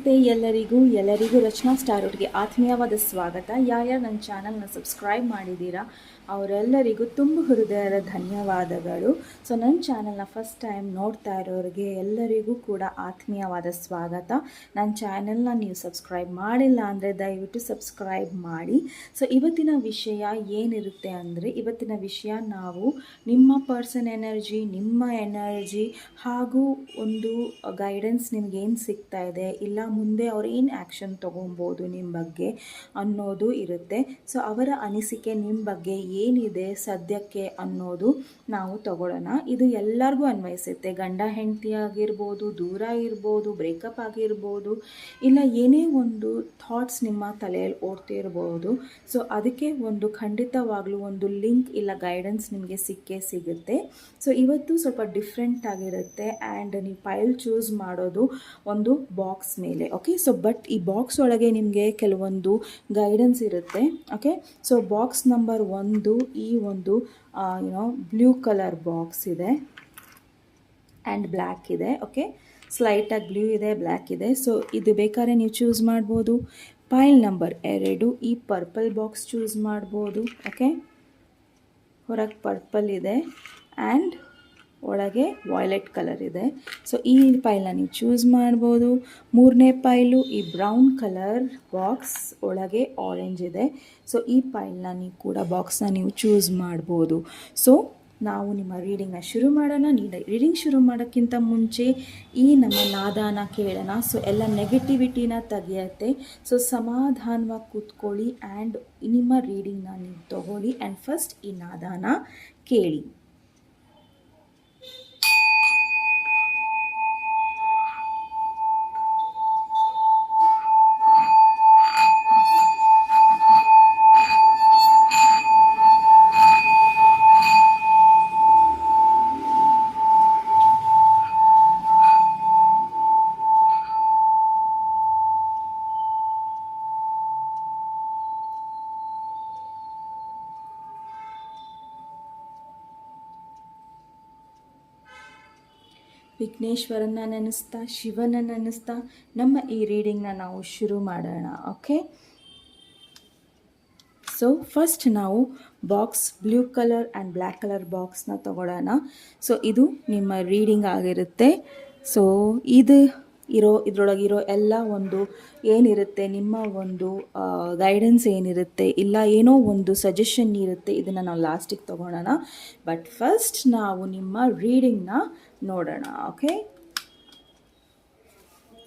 ನಮಸ್ತೆ ಎಲ್ಲರಿಗೂ ರಚನಾ ಸ್ಟಾರ್ವುಡ್ಗೆ ಆತ್ಮೀಯವಾದ ಸ್ವಾಗತ. ಯಾರ್ಯಾರು ನನ್ನ ಚಾನಲ್ನ ಸಬ್ಸ್ಕ್ರೈಬ್ ಮಾಡಿದ್ದೀರಾ ಅವರೆಲ್ಲರಿಗೂ ತುಂಬ ಹೃದಯದ ಧನ್ಯವಾದಗಳು. ಸೊ ನನ್ನ ಚಾನಲ್ನ ಫಸ್ಟ್ ಟೈಮ್ ನೋಡ್ತಾ ಇರೋರಿಗೆ ಎಲ್ಲರಿಗೂ ಕೂಡ ಆತ್ಮೀಯವಾದ ಸ್ವಾಗತ. ನನ್ನ ಚಾನಲ್ನ ನೀವು ಸಬ್ಸ್ಕ್ರೈಬ್ ಮಾಡಿಲ್ಲ ಅಂದರೆ ದಯವಿಟ್ಟು ಸಬ್ಸ್ಕ್ರೈಬ್ ಮಾಡಿ. ಸೊ ಇವತ್ತಿನ ವಿಷಯ ಏನಿರುತ್ತೆ ಅಂದರೆ, ಇವತ್ತಿನ ವಿಷಯ ನಾವು ನಿಮ್ಮ ಪರ್ಸನ್ ಎನರ್ಜಿ, ನಿಮ್ಮ ಎನರ್ಜಿ ಹಾಗೂ ಒಂದು ಗೈಡೆನ್ಸ್ ನಿಮಗೇನು ಸಿಗ್ತಾ ಇದೆ, ಇಲ್ಲ ಮುಂದೆ ಅವ್ರು ಏನು ಆ್ಯಕ್ಷನ್ ತೊಗೊಬೋದು ನಿಮ್ಮ ಬಗ್ಗೆ ಅನ್ನೋದು ಇರುತ್ತೆ. ಸೊ ಅವರ ಅನಿಸಿಕೆ ನಿಮ್ಮ ಬಗ್ಗೆ ಏನಿದೆ ಸದ್ಯಕ್ಕೆ ಅನ್ನೋದು ನಾವು ತಗೊಳ್ಳೋಣ. ಇದು ಎಲ್ಲರಿಗೂ ಅನ್ವಯಿಸುತ್ತೆ. ಗಂಡ ಹೆಂಡತಿ ಆಗಿರ್ಬೋದು, ದೂರ ಇರ್ಬೋದು, ಬ್ರೇಕಪ್ ಆಗಿರ್ಬೋದು, ಇಲ್ಲ ಏನೇ ಒಂದು ಥಾಟ್ಸ್ ನಿಮ್ಮ ತಲೆಯಲ್ಲಿ ಓಡ್ತಿರ್ಬೋದು. ಸೊ ಅದಕ್ಕೆ ಒಂದು ಖಂಡಿತವಾಗ್ಲೂ ಒಂದು ಲಿಂಕ್ ಇಲ್ಲ ಗೈಡೆನ್ಸ್ ನಿಮಗೆ ಸಿಕ್ಕೇ ಸಿಗುತ್ತೆ. ಸೊ ಇವತ್ತು ಸ್ವಲ್ಪ ಡಿಫ್ರೆಂಟ್ ಆಗಿರುತ್ತೆ ಆ್ಯಂಡ್ ನೀವು ಫೈಲ್ ಚೂಸ್ ಮಾಡೋದು ಒಂದು ಬಾಕ್ಸ್ ಮೇಲೆ. ಓಕೆ, ಸೊ ಬಟ್ ಈ ಬಾಕ್ಸ್ ಒಳಗೆ ನಿಮಗೆ ಕೆಲವೊಂದು ಗೈಡೆನ್ಸ್ ಇರುತ್ತೆ. ಓಕೆ, ಸೊ ಬಾಕ್ಸ್ ನಂಬರ್ 1 ಈ ಒಂದು ಬ್ಲೂ ಕಲರ್ ಬಾಕ್ಸ್ ಇದೆ ಆ್ಯಂಡ್ ಬ್ಲ್ಯಾಕ್ ಇದೆ. ಓಕೆ, ಸ್ಲೈಟಾಗಿ ಬ್ಲೂ ಇದೆ, ಬ್ಲ್ಯಾಕ್ ಇದೆ. ಸೊ ಇದು ಬೇಕಾದ್ರೆ ನೀವು ಚೂಸ್ ಮಾಡ್ಬೋದು. ಫೈಲ್ ನಂಬರ್ 2 ಈ ಪರ್ಪಲ್ ಬಾಕ್ಸ್ ಚೂಸ್ ಮಾಡ್ಬೋದು. ಓಕೆ, ಹೊರಗೆ ಪರ್ಪಲ್ ಇದೆ ಆ್ಯಂಡ್ ಒಳಗೆ ವಾಯ್ಲೆಟ್ ಕಲರ್ ಇದೆ. ಸೊ ಈ ಫೈಲ್ನ ನೀವು ಚೂಸ್ ಮಾಡ್ಬೋದು. 3ನೇ ಫೈಲು ಈ ಬ್ರೌನ್ ಕಲರ್ ಬಾಕ್ಸ್ ಒಳಗೆ ಆರೆಂಜ್ ಇದೆ. ಸೊ ಈ ಫೈಲ್ನ ನೀವು ಕೂಡ ಬಾಕ್ಸ್ನ ನೀವು ಚೂಸ್ ಮಾಡ್ಬೋದು. ಸೊ ನಾವು ನಿಮ್ಮ ರೀಡಿಂಗ್ನ ಶುರು ಮಾಡೋಣ. ರೀಡಿಂಗ್ ಶುರು ಮಾಡೋಕ್ಕಿಂತ ಮುಂಚೆ ಈ ನಮ್ಮ ನಾದಾನ ಕೇಳೋಣ. ಸೊ ಎಲ್ಲ ನೆಗೆಟಿವಿಟಿನ ತೆಗೆಯುತ್ತೆ. ಸೊ ಸಮಾಧಾನವಾಗಿ ಕೂತ್ಕೊಳ್ಳಿ ಆ್ಯಂಡ್ ನಿಮ್ಮ ರೀಡಿಂಗ್ನ ನೀವು ತಗೊಳ್ಳಿ ಆ್ಯಂಡ್ ಫಸ್ಟ್ ಈ ನಾದಾನ ಕೇಳಿ. ವಿಘ್ನೇಶ್ವರನ ನೆನೆಸ್ತಾ, ಶಿವನ ನೆನೆಸ್ತಾ ನಮ್ಮ ಈ ರೀಡಿಂಗ್ನ ನಾವು ಶುರು ಮಾಡೋಣ. ಓಕೆ, ಸೊ ಫಸ್ಟ್ ನಾವು box blue colour and black colour ಬಾಕ್ಸ್ನ ತಗೊಳ್ಳೋಣ. ಸೊ ಇದು ನಿಮ್ಮ ರೀಡಿಂಗ್ ಆಗಿರುತ್ತೆ. ಸೊ ಇದರೊಳಗಿರೋ ಎಲ್ಲ ಒಂದು ಏನಿರುತ್ತೆ, ನಿಮ್ಮ ಒಂದು ಗೈಡೆನ್ಸ್ ಏನಿರುತ್ತೆ, ಇಲ್ಲ ಏನೋ ಒಂದು ಸಜೆಷನ್ ಇರುತ್ತೆ, ಇದನ್ನು ನಾವು ಲಾಸ್ಟಿಗೆ ತೊಗೊಳ್ಳೋಣ. ಬಟ್ ಫಸ್ಟ್ ನಾವು ನಿಮ್ಮ ರೀಡಿಂಗ್ನ ನೋಡೋಣ. ಓಕೆ,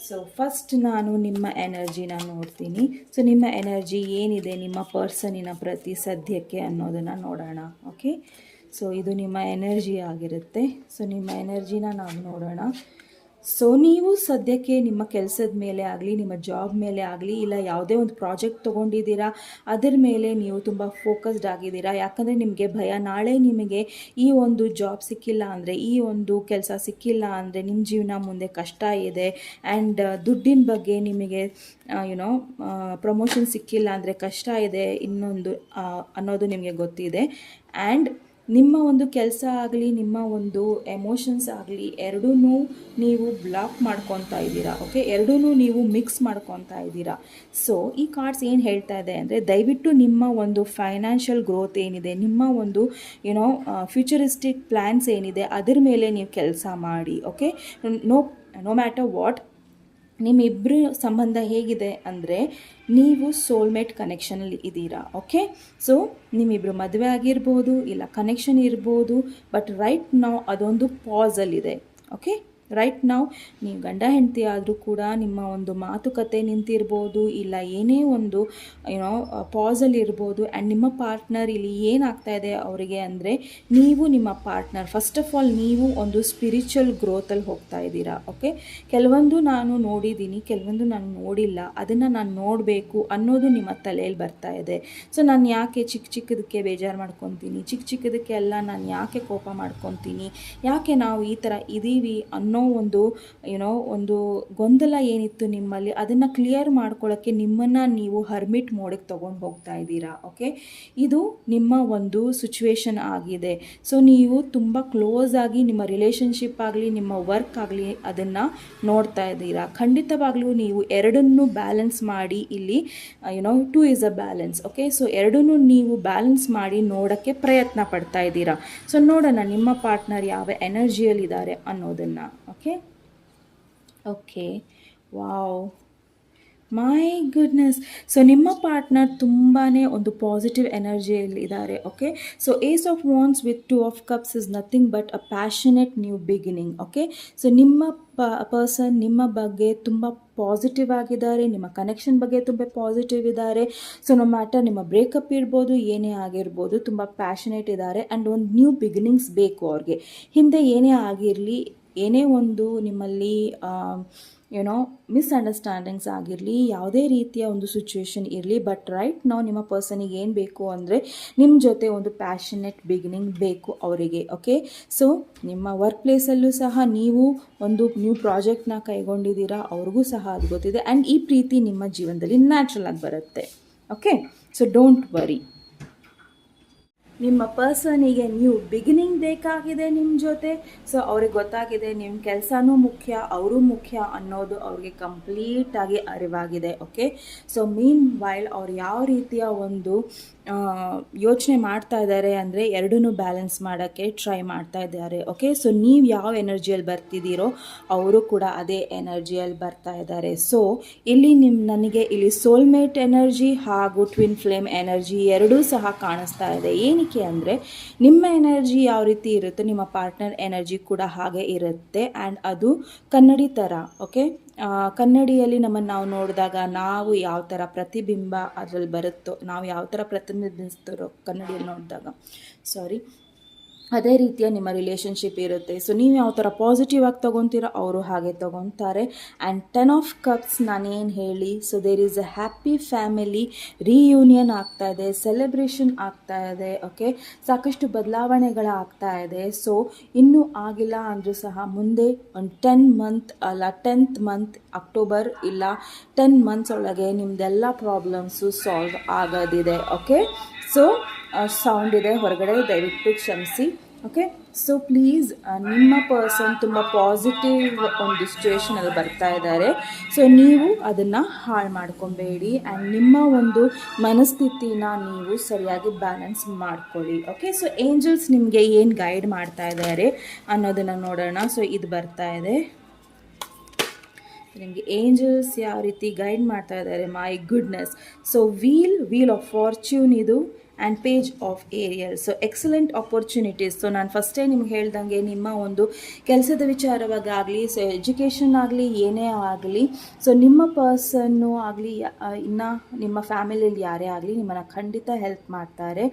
ಸೊ ಫಸ್ಟ್ ನಾನು ನಿಮ್ಮ ಎನರ್ಜಿನ ನೋಡ್ತೀನಿ. ಸೊ ನಿಮ್ಮ ಎನರ್ಜಿ ಏನಿದೆ ನಿಮ್ಮ ಪರ್ಸನಿನ ಪ್ರತಿ ಸದ್ಯಕ್ಕೆ ಅನ್ನೋದನ್ನು ನೋಡೋಣ. ಓಕೆ, ಸೊ ಇದು ನಿಮ್ಮ ಎನರ್ಜಿ ಆಗಿರುತ್ತೆ. ಸೊ ನಿಮ್ಮ ಎನರ್ಜಿನ ನಾವು ನೋಡೋಣ. ಸೊ ನೀವು ಸದ್ಯಕ್ಕೆ ನಿಮ್ಮ ಕೆಲಸದ ಮೇಲೆ ಆಗಲಿ, ನಿಮ್ಮ ಜಾಬ್ ಮೇಲೆ ಆಗಲಿ, ಇಲ್ಲ ಯಾವುದೇ ಒಂದು ಪ್ರಾಜೆಕ್ಟ್ ತೊಗೊಂಡಿದ್ದೀರಾ ಅದರ ಮೇಲೆ ನೀವು ತುಂಬ ಫೋಕಸ್ಡ್ ಆಗಿದ್ದೀರಾ. ಯಾಕಂದರೆ ನಿಮಗೆ ಭಯ, ನಾಳೆ ನಿಮಗೆ ಈ ಒಂದು ಜಾಬ್ ಸಿಕ್ಕಿಲ್ಲ ಅಂದರೆ, ಈ ಒಂದು ಕೆಲಸ ಸಿಕ್ಕಿಲ್ಲ ಅಂದರೆ ನಿಮ್ಮ ಜೀವನ ಮುಂದೆ ಕಷ್ಟ ಇದೆ. ಆ್ಯಂಡ್ ದುಡ್ಡಿನ ಬಗ್ಗೆ ನಿಮಗೆ ಪ್ರಮೋಷನ್ ಸಿಕ್ಕಿಲ್ಲ ಅಂದರೆ ಕಷ್ಟ ಇದೆ ಇನ್ನೊಂದು ಅನ್ನೋದು ನಿಮಗೆ ಗೊತ್ತಿದೆ. ಆ್ಯಂಡ್ ನಿಮ್ಮ ಒಂದು ಕೆಲಸ ಆಗಲಿ, ನಿಮ್ಮ ಒಂದು ಎಮೋಷನ್ಸ್ ಆಗಲಿ ಎರಡೂ ನೀವು ಬ್ಲಾಕ್ ಮಾಡ್ಕೊತಾ ಇದ್ದೀರಾ. ಓಕೆ, ಎರಡೂ ನೀವು ಮಿಕ್ಸ್ ಮಾಡ್ಕೊತಾ ಇದ್ದೀರಾ. ಸೊ ಈ ಕಾರ್ಡ್ಸ್ ಏನು ಹೇಳ್ತಾ ಇದೆ ಅಂದರೆ, ದಯವಿಟ್ಟು ನಿಮ್ಮ ಒಂದು ಫೈನಾನ್ಷಿಯಲ್ ಗ್ರೋತ್ ಏನಿದೆ, ನಿಮ್ಮ ಒಂದು ಫ್ಯೂಚರಿಸ್ಟಿಕ್ ಪ್ಲ್ಯಾನ್ಸ್ ಏನಿದೆ ಅದರ ಮೇಲೆ ನೀವು ಕೆಲಸ ಮಾಡಿ. ಓಕೆ, ನೋ ಮ್ಯಾಟರ್ ವಾಟ್ ನಿಮ್ಮಿಬ್ಬರ ಸಂಬಂಧ ಹೇಗಿದೆ ಅಂದರೆ, ನೀವು ಸೋಲ್ಮೇಟ್ ಕನೆಕ್ಷನಲ್ಲಿ ಇದ್ದೀರಾ. ಓಕೆ, ಸೊ ನಿಮ್ಮಿಬ್ಬರು ಮದುವೆ ಆಗಿರ್ಬೋದು, ಇಲ್ಲ ಕನೆಕ್ಷನ್ ಇರ್ಬೋದು, ಬಟ್ ರೈಟ್ ನಾವು ಅದೊಂದು ಪಾಸಲ್ಲಿದೆ. ಓಕೆ, ರೈಟ್ ನಾವು ನೀವು ಗಂಡ ಹೆಂಡತಿ ಆದರೂ ಕೂಡ ನಿಮ್ಮ ಒಂದು ಮಾತುಕತೆ ನಿಂತಿರ್ಬೋದು, ಇಲ್ಲ ಏನೇ ಒಂದು ಪಾಸಲ್ಲಿ ಇರ್ಬೋದು. ಆ್ಯಂಡ್ ನಿಮ್ಮ ಪಾರ್ಟ್ನರ್ ಇಲ್ಲಿ ಏನಾಗ್ತಾ ಇದೆ ಅವರಿಗೆ ಅಂದರೆ, ನೀವು ನಿಮ್ಮ ಪಾರ್ಟ್ನರ್ ಫಸ್ಟ್ ಆಫ್ ಆಲ್ ನೀವು ಒಂದು ಸ್ಪಿರಿಚುವಲ್ ಗ್ರೋತಲ್ಲಿ ಹೋಗ್ತಾ ಇದ್ದೀರಾ. ಓಕೆ, ಕೆಲವೊಂದು ನಾನು ನೋಡಿದ್ದೀನಿ, ಕೆಲವೊಂದು ನಾನು ನೋಡಿಲ್ಲ, ಅದನ್ನು ನಾನು ನೋಡಬೇಕು ಅನ್ನೋದು ನಿಮ್ಮ ತಲೆಯಲ್ಲಿ ಬರ್ತಾ ಇದೆ. ಸೊ ನಾನು ಯಾಕೆ ಚಿಕ್ಕದಕ್ಕೆ ಬೇಜಾರು ಮಾಡ್ಕೊತೀನಿ, ಚಿಕ್ಕದಕ್ಕೆ ಎಲ್ಲ ನಾನು ಯಾಕೆ ಕೋಪ ಮಾಡ್ಕೊತೀನಿ, ಯಾಕೆ ನಾವು ಈ ಥರ ಇದ್ದೀವಿ ಅನ್ನೋ ಒಂದು ಗೊಂದಲ ಏನಿತ್ತು ನಿಮ್ಮಲ್ಲಿ ಅದನ್ನು ಕ್ಲಿಯರ್ ಮಾಡ್ಕೊಳ್ಳೋಕ್ಕೆ ನಿಮ್ಮನ್ನು ನೀವು ಹರ್ಮಿಟ್ ಮೋಡಿಗೆ ತೊಗೊಂಡು ಹೋಗ್ತಾ ಇದ್ದೀರಾ. ಓಕೆ, ಇದು ನಿಮ್ಮ ಒಂದು ಸಿಚುವೇಶನ್ ಆಗಿದೆ. ಸೊ ನೀವು ತುಂಬ ಕ್ಲೋಸ್ ಆಗಿ ನಿಮ್ಮ ರಿಲೇಷನ್ಶಿಪ್ ಆಗಲಿ ನಿಮ್ಮ ವರ್ಕ್ ಆಗಲಿ ಅದನ್ನು ನೋಡ್ತಾ ಇದ್ದೀರಾ. ಖಂಡಿತವಾಗ್ಲೂ ನೀವು ಎರಡನ್ನೂ ಬ್ಯಾಲೆನ್ಸ್ ಮಾಡಿ ಇಲ್ಲಿ to is a balance. Okay, so ಎರಡನ್ನೂ ನೀವು ಬ್ಯಾಲೆನ್ಸ್ ಮಾಡಿ ನೋಡೋಕ್ಕೆ ಪ್ರಯತ್ನ ಪಡ್ತಾ ಇದ್ದೀರಾ. ಸೊ ನೋಡೋಣ ನಿಮ್ಮ ಪಾರ್ಟ್ನರ್ ಯಾವ ಎನರ್ಜಿಯಲ್ಲಿದ್ದಾರೆ ಅನ್ನೋದನ್ನು. Okay, wow, my goodness. So ನಿಮ್ಮ ಪಾರ್ಟ್ನರ್ ತುಂಬಾ ಒಂದು ಪಾಸಿಟಿವ್ ಎನರ್ಜಿಯಲ್ಲಿ ಇದ್ದಾರೆ. Okay, so ace of wands with 2 of cups is nothing but a passionate new beginning. Okay, so ನಿಮ್ಮ ಪರ್ಸನ್ ನಿಮ್ಮ ಬಗ್ಗೆ ತುಂಬ ಪಾಸಿಟಿವ್ ಆಗಿದ್ದಾರೆ, ನಿಮ್ಮ ಕನೆಕ್ಷನ್ ಬಗ್ಗೆ ತುಂಬ ಪಾಸಿಟಿವ್ ಇದ್ದಾರೆ. ಸೊ ನೋ ಮ್ಯಾಟರ್ ನಿಮ್ಮ ಬ್ರೇಕಪ್ ಇರ್ಬೋದು, ಏನೇ ಆಗಿರ್ಬೋದು, ತುಂಬ ಪ್ಯಾಷನೇಟ್ ಇದ್ದಾರೆ. ಆ್ಯಂಡ್ ಒಂದು ನ್ಯೂ ಬಿಗಿನಿಂಗ್ಸ್ ಬೇಕು ಅವ್ರಿಗೆ. ಹಿಂದೆ ಏನೇ ಆಗಿರಲಿ, ಏನೇ ಒಂದು ನಿಮ್ಮಲ್ಲಿ ಮಿಸ್ಅಂಡರ್ಸ್ಟ್ಯಾಂಡಿಂಗ್ಸ್ ಆಗಿರಲಿ, ಯಾವುದೇ ರೀತಿಯ ಒಂದು ಸಿಚುವೇಶನ್ ಇರಲಿ, ಬಟ್ ರೈಟ್ ನಾವು ನಿಮ್ಮ ಪರ್ಸನಿಗೆ ಏನು ಬೇಕು ಅಂದರೆ ನಿಮ್ಮ ಜೊತೆ ಒಂದು ಪ್ಯಾಷನೇಟ್ ಬಿಗಿನಿಂಗ್ ಬೇಕು ಅವರಿಗೆ. ಓಕೆ, ಸೊ ನಿಮ್ಮ ವರ್ಕ್ ಪ್ಲೇಸಲ್ಲೂ ಸಹ ನೀವು ಒಂದು ನ್ಯೂ ಪ್ರಾಜೆಕ್ಟ್ನ ಕೈಗೊಂಡಿದ್ದೀರಾ, ಅವ್ರಿಗೂ ಸಹ ಅದು ಗೊತ್ತಿದೆ. ಆ್ಯಂಡ್ ಈ ಪ್ರೀತಿ ನಿಮ್ಮ ಜೀವನದಲ್ಲಿ ನ್ಯಾಚುರಲ್ ಆಗಿ ಬರುತ್ತೆ. Okay, so don't worry. ನಿಮ್ಮ ಪರ್ಸನಿಗೆ ನ್ಯೂ ಬಿಗಿನಿಂಗ್ ಬೇಕಾಗಿದೆ ನಿಮ್ಮ ಜೊತೆ. ಸೊ ಅವ್ರಿಗೆ ಗೊತ್ತಾಗಿದೆ ನಿಮ್ಮ ಕೆಲಸನೂ ಮುಖ್ಯ, ಅವರು ಮುಖ್ಯ ಅನ್ನೋದು ಅವ್ರಿಗೆ ಕಂಪ್ಲೀಟಾಗಿ ಅರಿವಾಗಿದೆ. ಓಕೆ, ಸೊ ಮೀನ್ ವೈಲ್ ಅವ್ರು ಯಾವ ರೀತಿಯ ಒಂದು ಯೋಚನೆ ಮಾಡ್ತಾ ಇದ್ದಾರೆ ಅಂದರೆ ಎರಡನ್ನೂ ಬ್ಯಾಲೆನ್ಸ್ ಮಾಡೋಕ್ಕೆ ಟ್ರೈ ಮಾಡ್ತಾ ಇದ್ದಾರೆ. ಓಕೆ, ಸೊ ನೀವು ಯಾವ ಎನರ್ಜಿಯಲ್ಲಿ ಬರ್ತಿದ್ದೀರೋ ಅವರು ಕೂಡ ಅದೇ ಎನರ್ಜಿಯಲ್ಲಿ ಬರ್ತಾ ಇದ್ದಾರೆ. ಸೊ ಇಲ್ಲಿ ನನಗೆ ಇಲ್ಲಿ ಸೋಲ್ಮೇಟ್ ಎನರ್ಜಿ ಹಾಗೂ ಟ್ವಿನ್ ಫ್ಲೇಮ್ ಎನರ್ಜಿ ಎರಡೂ ಸಹ ಕಾಣಿಸ್ತಾ ಇದೆ. ಏನಕ್ಕೆ ಅಂದರೆ ನಿಮ್ಮ ಎನರ್ಜಿ ಯಾವ ರೀತಿ ಇರುತ್ತೆ ನಿಮ್ಮ ಪಾರ್ಟ್ನರ್ ಎನರ್ಜಿ ಕೂಡ ಹಾಗೆ ಇರುತ್ತೆ. ಆ್ಯಂಡ್ ಅದು ಕನ್ನಡಿ ಥರ. ಓಕೆ, ಕನ್ನಡಿಯಲ್ಲಿ ನಮ್ಮನ್ನು ನಾವು ನೋಡಿದಾಗ ನಾವು ಯಾವ ಥರ ಪ್ರತಿಬಿಂಬ ಅದರಲ್ಲಿ ಬರುತ್ತೋ, ನಾವು ಯಾವ ಥರ ಪ್ರತಿಬಿಂಬಿಸ್ತಾರೋ ಕನ್ನಡಿಯಲ್ಲಿ ನೋಡಿದಾಗ, ಅದೇ ರೀತಿಯ ನಿಮ್ಮ ರಿಲೇಷನ್ಶಿಪ್ ಇರುತ್ತೆ. ಸೊ ನೀವು ಯಾವ ಥರ ಪಾಸಿಟಿವ್ ಆಗಿ ತೊಗೊತೀರೋ ಅವರು ಹಾಗೆ ತೊಗೊತಾರೆ. ಆ್ಯಂಡ್ 10 ಆಫ್ ಕಪ್ಸ್ ನಾನೇನು ಹೇಳಿ, so there is a happy family reunion ಆಗ್ತಾ ಇದೆ, ಸೆಲೆಬ್ರೇಷನ್ ಆಗ್ತಾ ಇದೆ. ಓಕೆ, ಸಾಕಷ್ಟು ಬದಲಾವಣೆಗಳಾಗ್ತಾ ಇದೆ. ಸೊ ಇನ್ನೂ ಆಗಿಲ್ಲ ಅಂದರೂ ಸಹ ಮುಂದೆ ಒಂದು 10th ಮಂತ್ ಅಕ್ಟೋಬರ್ ಇಲ್ಲ 10 ಮಂತ್ಸ್ ಒಳಗೆ ನಿಮ್ಮದೆಲ್ಲ ಪ್ರಾಬ್ಲಮ್ಸು ಸಾಲ್ವ್ ಆಗೋದಿದೆ. ಓಕೆ, ಸೊ ಸೌಂಡ್ ಇದೆ ಹೊರಗಡೆ, ದಯವಿಟ್ಟು ಕ್ಷಮಿಸಿ. ಓಕೆ, ಸೊ ಪ್ಲೀಸ್ ನಿಮ್ಮ ಪರ್ಸನ್ ತುಂಬ ಪಾಸಿಟಿವ್ ಒಂದು ಸಿಚುವೇಷನಲ್ಲಿ ಬರ್ತಾ ಇದ್ದಾರೆ. ಸೊ ನೀವು ಅದನ್ನು ಹಾಳು ಮಾಡ್ಕೊಬೇಡಿ. ಆ್ಯಂಡ್ ನಿಮ್ಮ ಒಂದು ಮನಸ್ಥಿತಿನ ನೀವು ಸರಿಯಾಗಿ ಬ್ಯಾಲೆನ್ಸ್ ಮಾಡ್ಕೊಳ್ಳಿ. ಓಕೆ, ಸೊ ಏಂಜಲ್ಸ್ ನಿಮಗೆ ಏನು ಗೈಡ್ ಮಾಡ್ತಾ ಇದ್ದಾರೆ ಅನ್ನೋದನ್ನು ನೋಡೋಣ. ಸೊ ಇದು ಬರ್ತಾ ಇದೆ ನಿಮಗೆ ಏಂಜಲ್ಸ್ ಯಾವ ರೀತಿ ಗೈಡ್ ಮಾಡ್ತಾ ಇದ್ದಾರೆ. My goodness. So wheel of fortune ಇದು and page of Ariel. So excellent opportunities. So ನಾನು ಫಸ್ಟೇ ನಿಮ್ಗೆ ಹೇಳ್ದಂಗೆ ನಿಮ್ಮ ಒಂದು ಕೆಲಸದ ವಿಚಾರವಾಗಲಿ, ಸೊ ಎಜುಕೇಷನ್ ಆಗಲಿ, ಏನೇ ಆಗಲಿ, ಸೊ ನಿಮ್ಮ ಪರ್ಸನ್ನು ಆಗಲಿ, ಇನ್ನು ನಿಮ್ಮ ಫ್ಯಾಮಿಲಿಯಲ್ಲಿ ಯಾರೇ ಆಗಲಿ ನಿಮ್ಮನ್ನು ಖಂಡಿತ ಹೆಲ್ಪ್ ಮಾಡ್ತಾರೆ.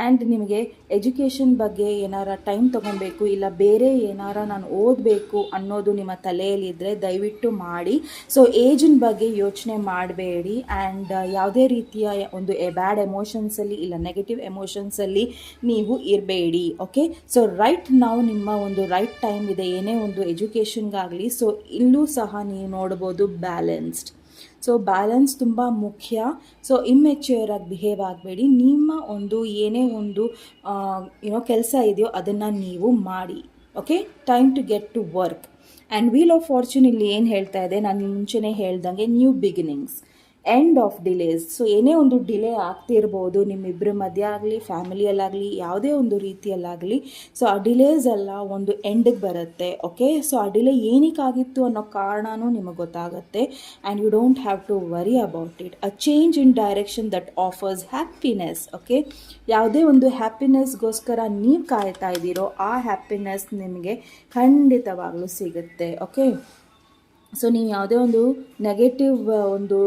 ಆ್ಯಂಡ್ ನಿಮಗೆ ಎಜುಕೇಷನ್ ಬಗ್ಗೆ ಏನಾರ ಟೈಮ್ ತೊಗೊಬೇಕು, ಇಲ್ಲ ಬೇರೆ ಏನಾರ ನಾನು ಓದಬೇಕು ಅನ್ನೋದು ನಿಮ್ಮ ತಲೆಯಲ್ಲಿದ್ದರೆ ದಯವಿಟ್ಟು ಮಾಡಿ. ಸೊ ಏಜಿನ ಬಗ್ಗೆ ಯೋಚನೆ ಮಾಡಬೇಡಿ. ಆ್ಯಂಡ್ ಯಾವುದೇ ರೀತಿಯ ಒಂದು ಬ್ಯಾಡ್ ಎಮೋಷನ್ಸಲ್ಲಿ ಇಲ್ಲ ನೆಗೆಟಿವ್ ಎಮೋಷನ್ಸಲ್ಲಿ ನೀವು ಇರಬೇಡಿ. ಓಕೆ, ಸೊ ರೈಟ್ ನಾವು ನಿಮ್ಮ ಒಂದು ರೈಟ್ ಟೈಮ್ ಇದೆ ಏನೇ ಒಂದು ಎಜುಕೇಷನ್ಗಾಗಲಿ. ಸೊ ಇಲ್ಲೂ ಸಹ ನೀವು ನೋಡ್ಬೋದು ಬ್ಯಾಲೆನ್ಸ್ಡ್. ಸೊ ಬ್ಯಾಲೆನ್ಸ್ ತುಂಬ ಮುಖ್ಯ. ಸೊ ಇಮ್ಮೆಚ್ಯೂರ್ ಆಗಿ ಬಿಹೇವ್ ಆಗಬೇಡಿ. ನಿಮ್ಮ ಒಂದು ಏನೇ ಒಂದು ಕೆಲಸ ಇದೆಯೋ ಅದನ್ನು ನೀವು ಮಾಡಿ. Okay, time to get to work. And wheel of fortune ಇಲ್ಲಿ ಏನು ಹೇಳ್ತಾ ಇದೆ, ನಾನು ಮುಂಚೆನೇ ಹೇಳ್ದಂಗೆ new beginnings, end of delays. So ಏನೇ ಒಂದು ಡಿಲೇ ಆಗ್ತಿರ್ಬೋದು ನಿಮ್ಮಿಬ್ಬರ ಮಧ್ಯೆ ಆಗಲಿ, ಫ್ಯಾಮಿಲಿಯಲ್ಲಾಗಲಿ, ಯಾವುದೇ ಒಂದು ರೀತಿಯಲ್ಲಾಗಲಿ. ಸೊ ಆ ಡಿಲೇಸ್ ಎಲ್ಲ ಒಂದು ಎಂಡಿಗೆ ಬರುತ್ತೆ. ಓಕೆ, ಸೊ ಆ ಡಿಲೇ ಏನಕ್ಕಾಗಿತ್ತು ಅನ್ನೋ ಕಾರಣನೂ ನಿಮಗೆ ಗೊತ್ತಾಗುತ್ತೆ. And you don't have to worry about it. A change in direction that offers happiness. Okay, ಯಾವುದೇ ಒಂದು ಹ್ಯಾಪಿನೆಸ್ಗೋಸ್ಕರ ನೀವು ಕಾಯ್ತಾ ಇದ್ದೀರೋ ಆ ಹ್ಯಾಪಿನೆಸ್ ನಿಮಗೆ ಖಂಡಿತವಾಗ್ಲೂ ಸಿಗುತ್ತೆ. ಓಕೆ, ಸೊ ನೀವು ಯಾವುದೇ ಒಂದು ನೆಗೆಟಿವ್ ಒಂದು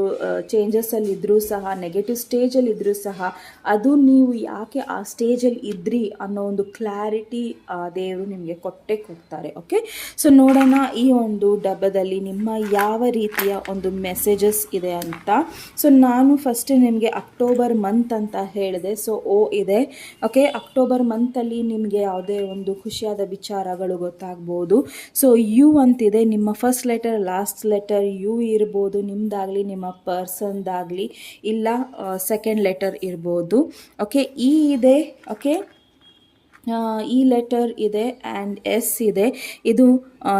ಚೇಂಜಸ್ಸಲ್ಲಿ ಇದ್ದರೂ ಸಹ, ನೆಗೆಟಿವ್ ಸ್ಟೇಜಲ್ಲಿ ಇದ್ದರೂ ಸಹ, ಅದು ನೀವು ಯಾಕೆ ಆ ಸ್ಟೇಜಲ್ಲಿ ಇದ್ರಿ ಅನ್ನೋ ಒಂದು ಕ್ಲಾರಿಟಿ ದೇವರು ನಿಮಗೆ ಕೊಟ್ಟೇ ಕೊಡ್ತಾರೆ. ಓಕೆ, ಸೊ ನೋಡೋಣ ಈ ಒಂದು ಡಬ್ಬದಲ್ಲಿ ನಿಮ್ಮ ಯಾವ ರೀತಿಯ ಒಂದು ಮೆಸೇಜಸ್ ಇದೆ ಅಂತ. ಸೊ ನಾನು ಫಸ್ಟ್ ನಿಮಗೆ ಅಕ್ಟೋಬರ್ ಮಂತ್ ಅಂತ ಹೇಳಿದೆ. ಸೊ ಇದೆ. ಓಕೆ, ಅಕ್ಟೋಬರ್ ಮಂತಲ್ಲಿ ನಿಮಗೆ ಯಾವುದೇ ಒಂದು ಖುಷಿಯಾದ ವಿಚಾರಗಳು ಗೊತ್ತಾಗ್ಬೋದು. ಸೊ ಯು ಅಂತಿದೆ, ನಿಮ್ಮ first letter last letter U ಇರ್ಬೋದು, ನಿಮ್ಮದಾಗಲಿ ನಿಮ್ಮ ಪರ್ಸನ್ದಾಗಲಿ, ಇಲ್ಲ ಸೆಕೆಂಡ್ ಲೆಟರ್ ಇರ್ಬೋದು. ಓಕೆ, ಇ ಇದೆ. ಓಕೆ, ಈ ಲೆಟರ್ ಇದೆ ಆ್ಯಂಡ್ ಎಸ್ ಇದೆ. ಇದು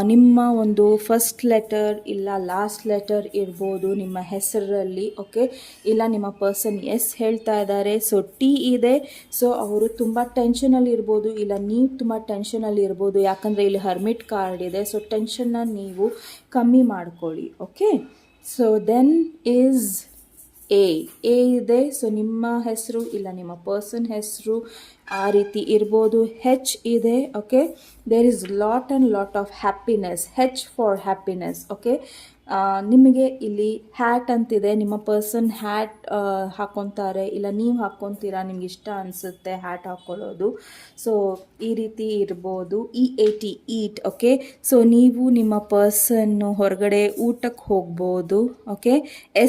ನಿಮ್ಮ ಒಂದು ಫಸ್ಟ್ ಲೆಟರ್ ಇಲ್ಲ ಲಾಸ್ಟ್ ಲೆಟರ್ ಇರ್ಬೋದು ನಿಮ್ಮ ಹೆಸರಲ್ಲಿ. ಓಕೆ, ಇಲ್ಲ ನಿಮ್ಮ ಪರ್ಸನ್ ಎಸ್ ಹೇಳ್ತಾ ಇದ್ದಾರೆ. ಸೊ ಟಿ ಇದೆ. ಸೊ ಅವರು ತುಂಬ ಟೆನ್ಷನಲ್ಲಿ ಇರ್ಬೋದು, ಇಲ್ಲ ನೀವು ತುಂಬ ಟೆನ್ಷನಲ್ಲಿ ಇರ್ಬೋದು. ಯಾಕಂದರೆ ಇಲ್ಲಿ ಹರ್ಮಿಟ್ ಕಾರ್ಡ್ ಇದೆ. ಸೊ ಟೆನ್ಷನ್ನ ನೀವು ಕಮ್ಮಿ ಮಾಡ್ಕೊಳ್ಳಿ. Okay, so then is A ಇದೆ. ಸೊ ನಿಮ್ಮ ಹೆಸರು ಇಲ್ಲ ನಿಮ್ಮ ಪರ್ಸನ್ ಹೆಸರು ಆ ರೀತಿ ಇರ್ಬೋದು. ಹೆಚ್ ಇದೆ. Okay, there is lot and lot of happiness. H for happiness. Okay, ನಿಮಗೆ ಇಲ್ಲಿ ಹ್ಯಾಟ್ ಅಂತಿದೆ. ನಿಮ್ಮ ಪರ್ಸನ್ ಹ್ಯಾಟ್ ಹಾಕ್ಕೊತಾರೆ, ಇಲ್ಲ ನೀವು ಹಾಕ್ಕೊತೀರಾ, ನಿಮ್ಗೆ ಇಷ್ಟ ಅನಿಸುತ್ತೆ ಹ್ಯಾಟ್ ಹಾಕ್ಕೊಳ್ಳೋದು. ಸೊ ಈ ರೀತಿ ಇರ್ಬೋದು. EAT ಈಟ್. ಓಕೆ, ಸೊ ನೀವು ನಿಮ್ಮ ಪರ್ಸನ್ನು ಹೊರಗಡೆ ಊಟಕ್ಕೆ ಹೋಗ್ಬೋದು. ಓಕೆ,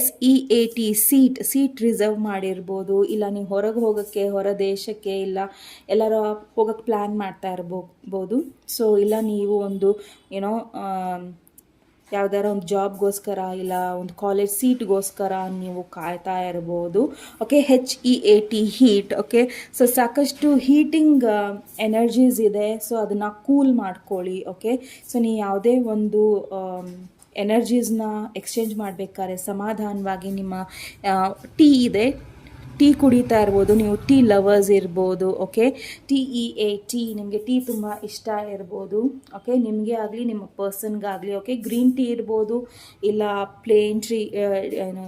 SEAT ಸೀಟ್ ರಿಸರ್ವ್ ಮಾಡಿರ್ಬೋದು, ಇಲ್ಲ ನೀವು ಹೊರಗೆ ಹೋಗೋಕ್ಕೆ, ಹೊರ ದೇಶಕ್ಕೆ, ಇಲ್ಲ ಎಲ್ಲರ ಹೋಗೋಕ್ಕೆ ಪ್ಲ್ಯಾನ್ ಮಾಡ್ತಾ ಇರ್ಬೋದು. ಸೊ ಇಲ್ಲ ನೀವು ಒಂದು ಏನೋ ಯಾವುದಾರ ಒಂದು ಜಾಬ್ಗೋಸ್ಕರ, ಇಲ್ಲ ಒಂದು ಕಾಲೇಜ್ ಸೀಟ್ಗೋಸ್ಕರ ನೀವು ಕಾಯ್ತಾ ಇರ್ಬೋದು. Okay, HEAT heat. Okay, so ಸಾಕಷ್ಟು ಹೀಟಿಂಗ್ ಎನರ್ಜೀಸ್ ಇದೆ. ಸೊ ಅದನ್ನು ಕೂಲ್ ಮಾಡ್ಕೊಳ್ಳಿ. ಓಕೆ, ಸೊ ನೀವು ಯಾವುದೇ ಒಂದು ಎನರ್ಜೀಸ್ನ ಎಕ್ಸ್ಚೇಂಜ್ ಮಾಡಬೇಕಾದ್ರೆ ಸಮಾಧಾನವಾಗಿ ನಿಮ್ಮ ಟೀ ಇದೆ, ಟೀ ಕುಡಿತಾ ಇರ್ಬೋದು. ನೀವು ಟೀ ಲವರ್ಸ್ ಇರ್ಬೋದು. ಓಕೆ, TEAT ನಿಮಗೆ ಟೀ ತುಂಬ ಇಷ್ಟ ಇರ್ಬೋದು. ಓಕೆ, ನಿಮಗೆ ಆಗಲಿ ನಿಮ್ಮ ಪರ್ಸನ್ಗಾಗಲಿ. ಓಕೆ, ಗ್ರೀನ್ ಟೀ ಇರ್ಬೋದು, ಇಲ್ಲ ಪ್ಲೇನ್ ಟೀ, ಏನು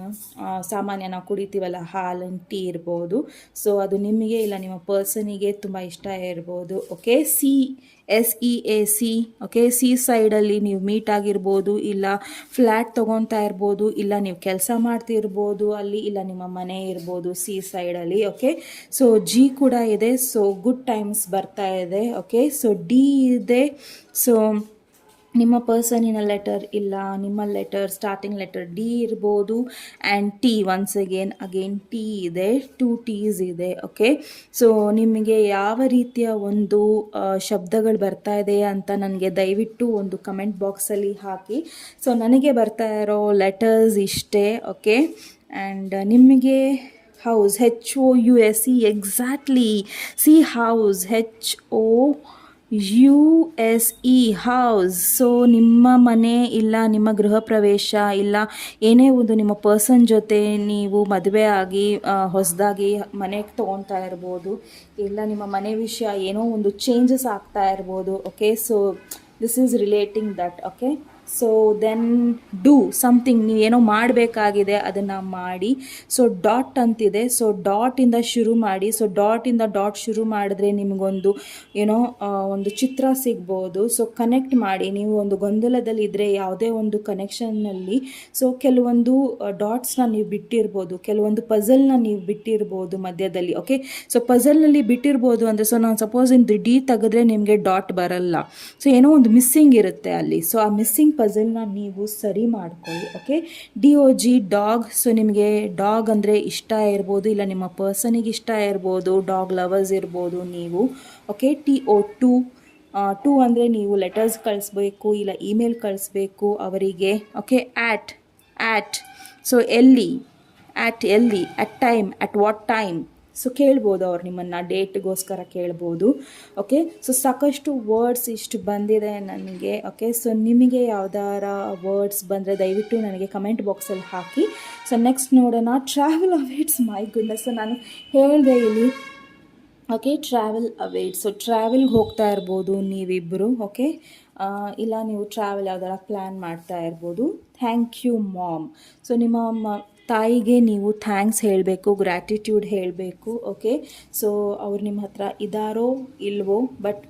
ಸಾಮಾನ್ಯ ನಾವು ಕುಡಿತೀವಲ್ಲ ಹಾಲಿನ ಟೀ ಇರ್ಬೋದು. ಸೊ ಅದು ನಿಮಗೆ ಇಲ್ಲ ನಿಮ್ಮ ಪರ್ಸನಿಗೆ ತುಂಬ ಇಷ್ಟ ಇರ್ಬೋದು. Okay, SEAC. ಓಕೆ, ಸಿ ಸೈಡಲ್ಲಿ ನೀವು ಮೀಟ್ ಆಗಿರ್ಬೋದು, ಇಲ್ಲ ಫ್ಲ್ಯಾಟ್ ತೊಗೊತಾ ಇರ್ಬೋದು, ಇಲ್ಲ ನೀವು ಕೆಲಸ ಮಾಡ್ತಿರ್ಬೋದು ಅಲ್ಲಿ, ಇಲ್ಲ ನಿಮ್ಮ ಮನೆ ಇರ್ಬೋದು ಸಿ ಸೈಡಲ್ಲಿ. ಓಕೆ, ಸೊ ಜಿ ಕೂಡ ಇದೆ. ಸೊ ಗುಡ್ ಟೈಮ್ಸ್ ಬರ್ತಾ ಇದೆ. ಓಕೆ, ಸೊ ಡಿ ಇದೆ. ಸೊ ನಿಮ್ಮ ಪರ್ಸನಿನ ಲೆಟರ್ ಇಲ್ಲ ನಿಮ್ಮ ಲೆಟರ್ ಸ್ಟಾರ್ಟಿಂಗ್ ಲೆಟರ್ ಡಿ ಇರ್ಬೋದು. And T once again T ಇದೆ. 2 T's ಇದೆ. ಓಕೆ, ಸೊ ನಿಮಗೆ ಯಾವ ರೀತಿಯ ಒಂದು ಶಬ್ದಗಳು ಬರ್ತಾ ಇದೆ ಅಂತ ನನಗೆ ದಯವಿಟ್ಟು ಒಂದು ಕಮೆಂಟ್ ಬಾಕ್ಸಲ್ಲಿ ಹಾಕಿ. ಸೊ ನನಗೆ ಬರ್ತಾ ಇರೋ ಲೆಟರ್ಸ್ ಇಷ್ಟೇ. ಓಕೆ, ಆ್ಯಂಡ್ ನಿಮಗೆ house HOUSE exactly. C house HOUSE house. So ನಿಮ್ಮ ಮನೆ ಇಲ್ಲ ನಿಮ್ಮ ಗೃಹ ಪ್ರವೇಶ, ಇಲ್ಲ ಏನೇ ಒಂದು ನಿಮ್ಮ ಪರ್ಸನ್ ಜೊತೆ ನೀವು ಮದುವೆ ಆಗಿ ಹೊಸದಾಗಿ ಮನೆಗೆ ತೊಗೊತಾ ಇರ್ಬೋದು, ಇಲ್ಲ ನಿಮ್ಮ ಮನೆ ವಿಷಯ ಏನೋ ಒಂದು ಚೇಂಜಸ್ ಆಗ್ತಾ ಇರ್ಬೋದು. Okay, so this is relating that. Okay, so then do something, ನೀವೇನೋ ಮಾಡಬೇಕಾಗಿದೆ ಅದನ್ನು ಮಾಡಿ. ಸೊ ಡಾಟ್ ಅಂತಿದೆ. ಸೊ ಡಾಟಿಂದ ಶುರು ಮಾಡಿ. ಸೊ ಡಾಟಿಂದ ಡಾಟ್ ಶುರು ಮಾಡಿದ್ರೆ ನಿಮಗೊಂದು ಏನೋ ಒಂದು ಚಿತ್ರ ಸಿಗ್ಬೋದು. ಸೊ ಕನೆಕ್ಟ್ ಮಾಡಿ. ನೀವು ಒಂದು ಗೊಂದಲದಲ್ಲಿದ್ದರೆ ಯಾವುದೇ ಒಂದು ಕನೆಕ್ಷನ್ನಲ್ಲಿ ಸೊ ಕೆಲವೊಂದು ಡಾಟ್ಸ್ನ ನೀವು ಬಿಟ್ಟಿರ್ಬೋದು, ಕೆಲವೊಂದು ಪಝಲ್ನ ನೀವು ಬಿಟ್ಟಿರ್ಬೋದು ಮಧ್ಯದಲ್ಲಿ. ಓಕೆ, ಸೊ ಪಝಲ್ನಲ್ಲಿ ಬಿಟ್ಟಿರ್ಬೋದು ಅಂದರೆ, ಸೊ ನಾನು ಸಪೋಸ್ ಇಂದು ಡಿ ತೆಗೆದ್ರೆ ನಿಮಗೆ ಡಾಟ್ ಬರಲ್ಲ. ಸೊ ಏನೋ ಒಂದು ಮಿಸ್ಸಿಂಗ್ ಇರುತ್ತೆ ಅಲ್ಲಿ. ಸೊ ಆ ಮಿಸ್ಸಿಂಗ್ ಪಝಲ್ನ ನೀವು ಸರಿ ಮಾಡ್ಕೊಳ್ಳಿ. Okay, DOG dog. ಸೊ ನಿಮಗೆ ಡಾಗ್ ಅಂದರೆ ಇಷ್ಟ ಇರ್ಬೋದು, ಇಲ್ಲ ನಿಮ್ಮ ಪರ್ಸನಿಗೆ ಇಷ್ಟ ಇರ್ಬೋದು, ಡಾಗ್ ಲವರ್ಸ್ ಇರ್ಬೋದು ನೀವು. ಓಕೆ, TO2 ಅಂದರೆ ನೀವು ಲೆಟರ್ಸ್ ಕಳಿಸ್ಬೇಕು, ಇಲ್ಲ ಇಮೇಲ್ ಕಳಿಸ್ಬೇಕು ಅವರಿಗೆ. Okay, at. ಸೊ ಎಲ್ಲಿ, at time, at what time. So ಕೇಳ್ಬೋದು ಅವ್ರು ನಿಮ್ಮನ್ನು, ಡೇಟ್ಗೋಸ್ಕರ ಕೇಳ್ಬೋದು. ಓಕೆ, ಸೊ ಸಾಕಷ್ಟು ವರ್ಡ್ಸ್ ಇಷ್ಟು ಬಂದಿದೆ ನನಗೆ. ಓಕೆ, ಸೊ ನಿಮಗೆ ಯಾವ್ದಾರ ವರ್ಡ್ಸ್ ಬಂದರೆ ದಯವಿಟ್ಟು ನನಗೆ ಕಮೆಂಟ್ ಬಾಕ್ಸಲ್ಲಿ ಹಾಕಿ. ಸೊ ನೆಕ್ಸ್ಟ್ ನೋಡೋಣ, ಟ್ರಾವೆಲ್ ಅವೇಟ್ಸ್. ಮೈ ಗುಡ್ನೆಸ್, ನಾನು ಹೇಳಿದೆ ಇಲ್ಲಿ. Okay, travel await. ಸೊ ಟ್ರಾವೆಲ್ಗೆ ಹೋಗ್ತಾ ಇರ್ಬೋದು ನೀವಿಬ್ಬರು. ಓಕೆ, ಇಲ್ಲ ನೀವು ಟ್ರಾವೆಲ್ ಯಾವ್ದಾರ ಪ್ಲ್ಯಾನ್ ಮಾಡ್ತಾ ಇರ್ಬೋದು. Thank you ma'am. ಸೊ ನಿಮ್ಮ ತಾಯಿಗೆ ನೀವು ಥ್ಯಾಂಕ್ಸ್ ಹೇಳಬೇಕು, ಗ್ರ್ಯಾಟಿಟ್ಯೂಡ್ ಹೇಳಬೇಕು. ಓಕೆ, ಸೊ ಅವ್ರು ನಿಮ್ಮ ಹತ್ರ ಇದ್ದಾರೋ ಇಲ್ವೋ, ಬಟ್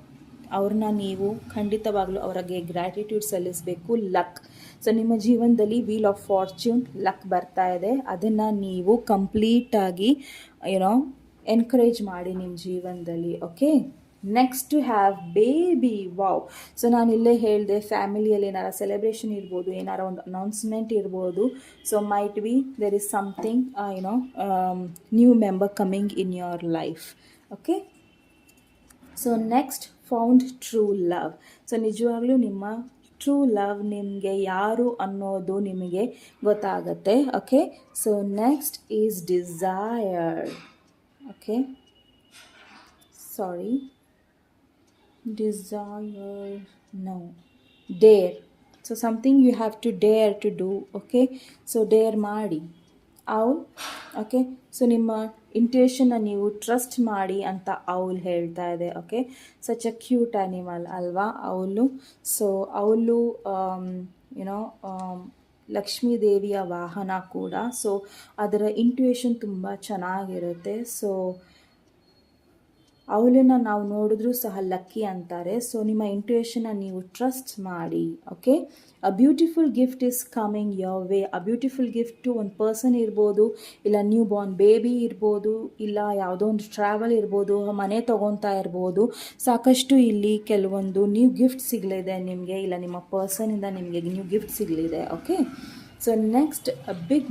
ಅವ್ರನ್ನ ನೀವು ಖಂಡಿತವಾಗ್ಲೂ ಅವರಿಗೆ ಗ್ರ್ಯಾಟಿಟ್ಯೂಡ್ ಸಲ್ಲಿಸಬೇಕು. ಲಕ್, ಸೊ ನಿಮ್ಮ ಜೀವನದಲ್ಲಿ ವೀಲ್ ಆಫ್ ಫಾರ್ಚ್ಯೂನ್ ಲಕ್ ಬರ್ತಾ ಇದೆ, ಅದನ್ನು ನೀವು ಕಂಪ್ಲೀಟಾಗಿ ಎನ್ಕರೇಜ್ ಮಾಡಿ ನಿಮ್ಮ ಜೀವನದಲ್ಲಿ. Okay, next to have baby. Wow, so ನಾನು ಇಲ್ಲೇ ಹೇಳಿದೆ, ಫ್ಯಾಮಿಲಿಯಲ್ಲಿ ಏನಾರ ಸೆಲೆಬ್ರೇಷನ್ ಇರ್ಬೋದು, ಏನಾರ ಒಂದು ಅನೌನ್ಸ್ಮೆಂಟ್ ಇರ್ಬೋದು. So might be there is something new member coming in your life. Okay, so next found true love. So ನಿಜವಾಗ್ಲೂ ನಿಮ್ಮ ಟ್ರೂ ಲವ್ ನಿಮಗೆ ಯಾರು ಅನ್ನೋದು ನಿಮಗೆ ಗೊತ್ತಾಗತ್ತೆ. Okay, so next is desire. Okay, sorry, desire, no, dare. So something you have to dare to do. Okay, so dare ಮಾಡಿ. Owl, okay, so ನಿಮ್ಮ ಇಂಟ್ಯೂಷನ್ನ ನೀವು ಟ್ರಸ್ಟ್ ಮಾಡಿ ಅಂತ ಔಲ್ ಹೇಳ್ತಾ ಇದೆ. Okay, such a cute animal ಅಲ್ವಾ ಔಲು. So ಔಲು Lakshmi ದೇವಿಯ ವಾಹನ ಕೂಡ. ಸೊ ಅದರ ಇಂಟ್ಯೂಷನ್ ತುಂಬ ಚೆನ್ನಾಗಿರುತ್ತೆ. ಸೊ ಅವಳನ್ನು ನಾವು ನೋಡಿದ್ರೂ ಸಹ ಲಕ್ಕಿ ಅಂತಾರೆ. ಸೊ ನಿಮ್ಮ ಇಂಟ್ಯೂಷನ್ನ ನೀವು ಟ್ರಸ್ಟ್ ಮಾಡಿ. Okay, a beautiful gift is coming your way. A beautiful gift ಒಂದು ಪರ್ಸನ್ ಇರ್ಬೋದು, ಇಲ್ಲ ನ್ಯೂ ಬಾರ್ನ್ ಬೇಬಿ ಇರ್ಬೋದು, ಇಲ್ಲ ಯಾವುದೋ ಒಂದು ಟ್ರಾವೆಲ್ ಇರ್ಬೋದು, ಮನೆ ತೊಗೊತಾ ಇರ್ಬೋದು. ಸಾಕಷ್ಟು ಇಲ್ಲಿ ಕೆಲವೊಂದು ನ್ಯೂ ಗಿಫ್ಟ್ ಸಿಗಲಿದೆ ನಿಮಗೆ, ಇಲ್ಲ ನಿಮ್ಮ ಪರ್ಸನಿಂದ ನಿಮಗೆ ನ್ಯೂ ಗಿಫ್ಟ್ ಸಿಗಲಿದೆ. Okay, so next big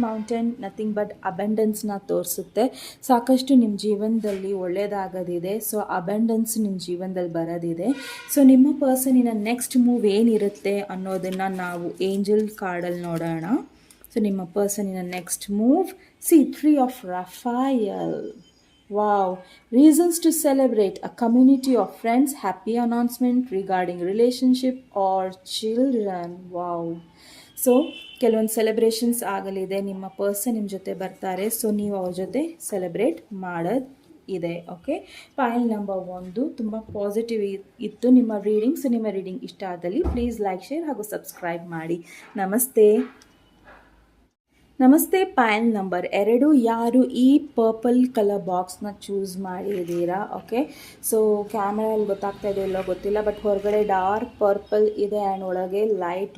mountain nothing but ಅಬೆಂಡೆನ್ಸ್ನ ತೋರಿಸುತ್ತೆ. ಸಾಕಷ್ಟು ನಿಮ್ಮ ಜೀವನದಲ್ಲಿ ಒಳ್ಳೆಯದಾಗೋದಿದೆ. ಸೊ ಅಬೆಂಡೆನ್ಸ್ ನಿಮ್ಮ ಜೀವನದಲ್ಲಿ ಬರೋದಿದೆ. ಸೊ ನಿಮ್ಮ ಪರ್ಸನಿನ ನೆಕ್ಸ್ಟ್ ಮೂವ್ ಏನಿರುತ್ತೆ ಅನ್ನೋದನ್ನು ನಾವು ಏಂಜಲ್ ಕಾರ್ಡಲ್ಲಿ ನೋಡೋಣ. ಸೊ ನಿಮ್ಮ ಪರ್ಸನಿನ next move, see 3 of Raphael. Wow, reasons to celebrate, a community of friends, happy announcement regarding relationship or children. Wow, so ಕೆಲವೊಂದು ಸೆಲೆಬ್ರೇಷನ್ಸ್ ಆಗಲಿದೆ, ನಿಮ್ಮ ಪರ್ಸನ್ ನಿಮ್ಮ ಜೊತೆ ಬರ್ತಾರೆ. ಸೊ ನೀವು ಅವ್ರ ಜೊತೆ ಸೆಲೆಬ್ರೇಟ್ ಮಾಡೋದು ಇದೆ. ಓಕೆ, ಫೈಲ್ ನಂಬರ್ 1 ತುಂಬ ಪಾಸಿಟಿವ್ ಇತ್ತು ನಿಮ್ಮ ರೀಡಿಂಗ್. ಸೊ ನಿಮ್ಮ ರೀಡಿಂಗ್ ಇಷ್ಟ ಆದಲ್ಲಿ ಪ್ಲೀಸ್ ಲೈಕ್, ಶೇರ್ ಹಾಗೂ ಸಬ್ಸ್ಕ್ರೈಬ್ ಮಾಡಿ. ನಮಸ್ತೆ. ಪೈಲ್ ನಂಬರ್ 2, ಯಾರು ಈ ಪರ್ಪಲ್ ಕಲರ್ ಬಾಕ್ಸ್ನ ಚೂಸ್ ಮಾಡಿದ್ದೀರಾ? ಓಕೆ, ಸೊ ಕ್ಯಾಮ್ರಲ್ಲಿ ಗೊತ್ತಾಗ್ತಾ ಇದೆ ಇಲ್ಲೋ ಗೊತ್ತಿಲ್ಲ, ಬಟ್ ಹೊರಗಡೆ ಡಾರ್ಕ್ ಪರ್ಪಲ್ ಇದೆ ಆ್ಯಂಡ್ ಒಳಗೆ ಲೈಟ್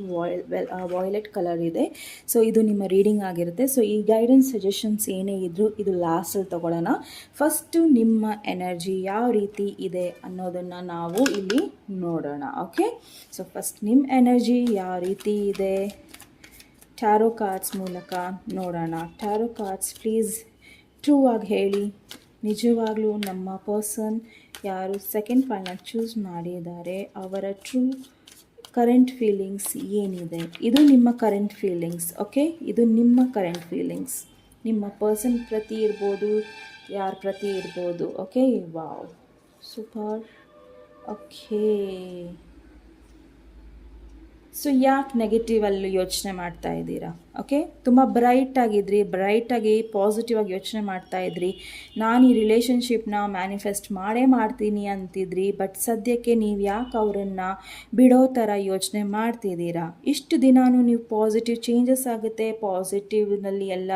ವಾಯ್ಲೆಟ್ ಕಲರ್ ಇದೆ. ಸೊ ಇದು ನಿಮ್ಮ ರೀಡಿಂಗ್ ಆಗಿರುತ್ತೆ. ಸೊ ಈ ಗೈಡೆನ್ಸ್ ಸಜೆಷನ್ಸ್ ಏನೇ ಇದ್ದರೂ ಇದು ಲಾಸ್ಟಲ್ಲಿ ತೊಗೊಳ್ಳೋಣ. ಫಸ್ಟು ನಿಮ್ಮ ಎನರ್ಜಿ ಯಾವ ರೀತಿ ಇದೆ ಅನ್ನೋದನ್ನು ನಾವು ಇಲ್ಲಿ ನೋಡೋಣ. ಓಕೆ, ಸೊ ಫಸ್ಟ್ ನಿಮ್ಮ ಎನರ್ಜಿ ಯಾವ ರೀತಿ ಇದೆ ಟ್ಯಾರೋ ಕಾರ್ಡ್ಸ್ ಮೂಲಕ ನೋಡೋಣ. ಟ್ಯಾರೋ ಕಾರ್ಡ್ಸ್ ಪ್ಲೀಸ್ ಟ್ರೂ ಆಗಿ ಹೇಳಿ, ನಿಜವಾಗ್ಲೂ ನಮ್ಮ ಪರ್ಸನ್ ಯಾರು ಸೆಕೆಂಡ್ ಫೈಲ್ನ ಚೂಸ್ ಮಾಡಿದ್ದಾರೆ ಅವರ ಟ್ರೂ ಕರೆಂಟ್ ಫೀಲಿಂಗ್ಸ್ ಏನಿದೆ? ಇದು ನಿಮ್ಮ ಕರೆಂಟ್ ಫೀಲಿಂಗ್ಸ್. ಓಕೆ, ಇದು ನಿಮ್ಮ ಕರೆಂಟ್ ಫೀಲಿಂಗ್ಸ್ ನಿಮ್ಮ ಪರ್ಸನ್ ಪ್ರತಿ ಇರ್ಬೋದು, ಯಾರ ಪ್ರತಿ ಇರ್ಬೋದು. Okay, wow, super. Okay, so ಯಾಕೆ ನೆಗೆಟಿವಲ್ಲಿ ಯೋಚನೆ ಮಾಡ್ತಾ ಇದ್ದೀರಾ? ಓಕೆ, ತುಂಬ ಬ್ರೈಟಾಗಿ ಪಾಸಿಟಿವ್ ಆಗಿ ಯೋಚನೆ ಮಾಡ್ತಾ ಇದ್ರಿ. ನಾನು ಈ ರಿಲೇಷನ್ಶಿಪ್ನ ಮ್ಯಾನಿಫೆಸ್ಟ್ ಮಾಡ್ತೀನಿ ಅಂತಿದ್ರಿ. ಬಟ್ ಸದ್ಯಕ್ಕೆ ನೀವು ಯಾಕೆ ಅವರನ್ನು ಬಿಡೋ ಥರ ಯೋಚನೆ ಮಾಡ್ತಿದ್ದೀರಾ? ಇಷ್ಟು ದಿನಾನು ನೀವು ಪಾಸಿಟಿವ್ ಚೇಂಜಸ್ ಆಗುತ್ತೆ, ಪಾಸಿಟಿವ್ನಲ್ಲಿ ಎಲ್ಲ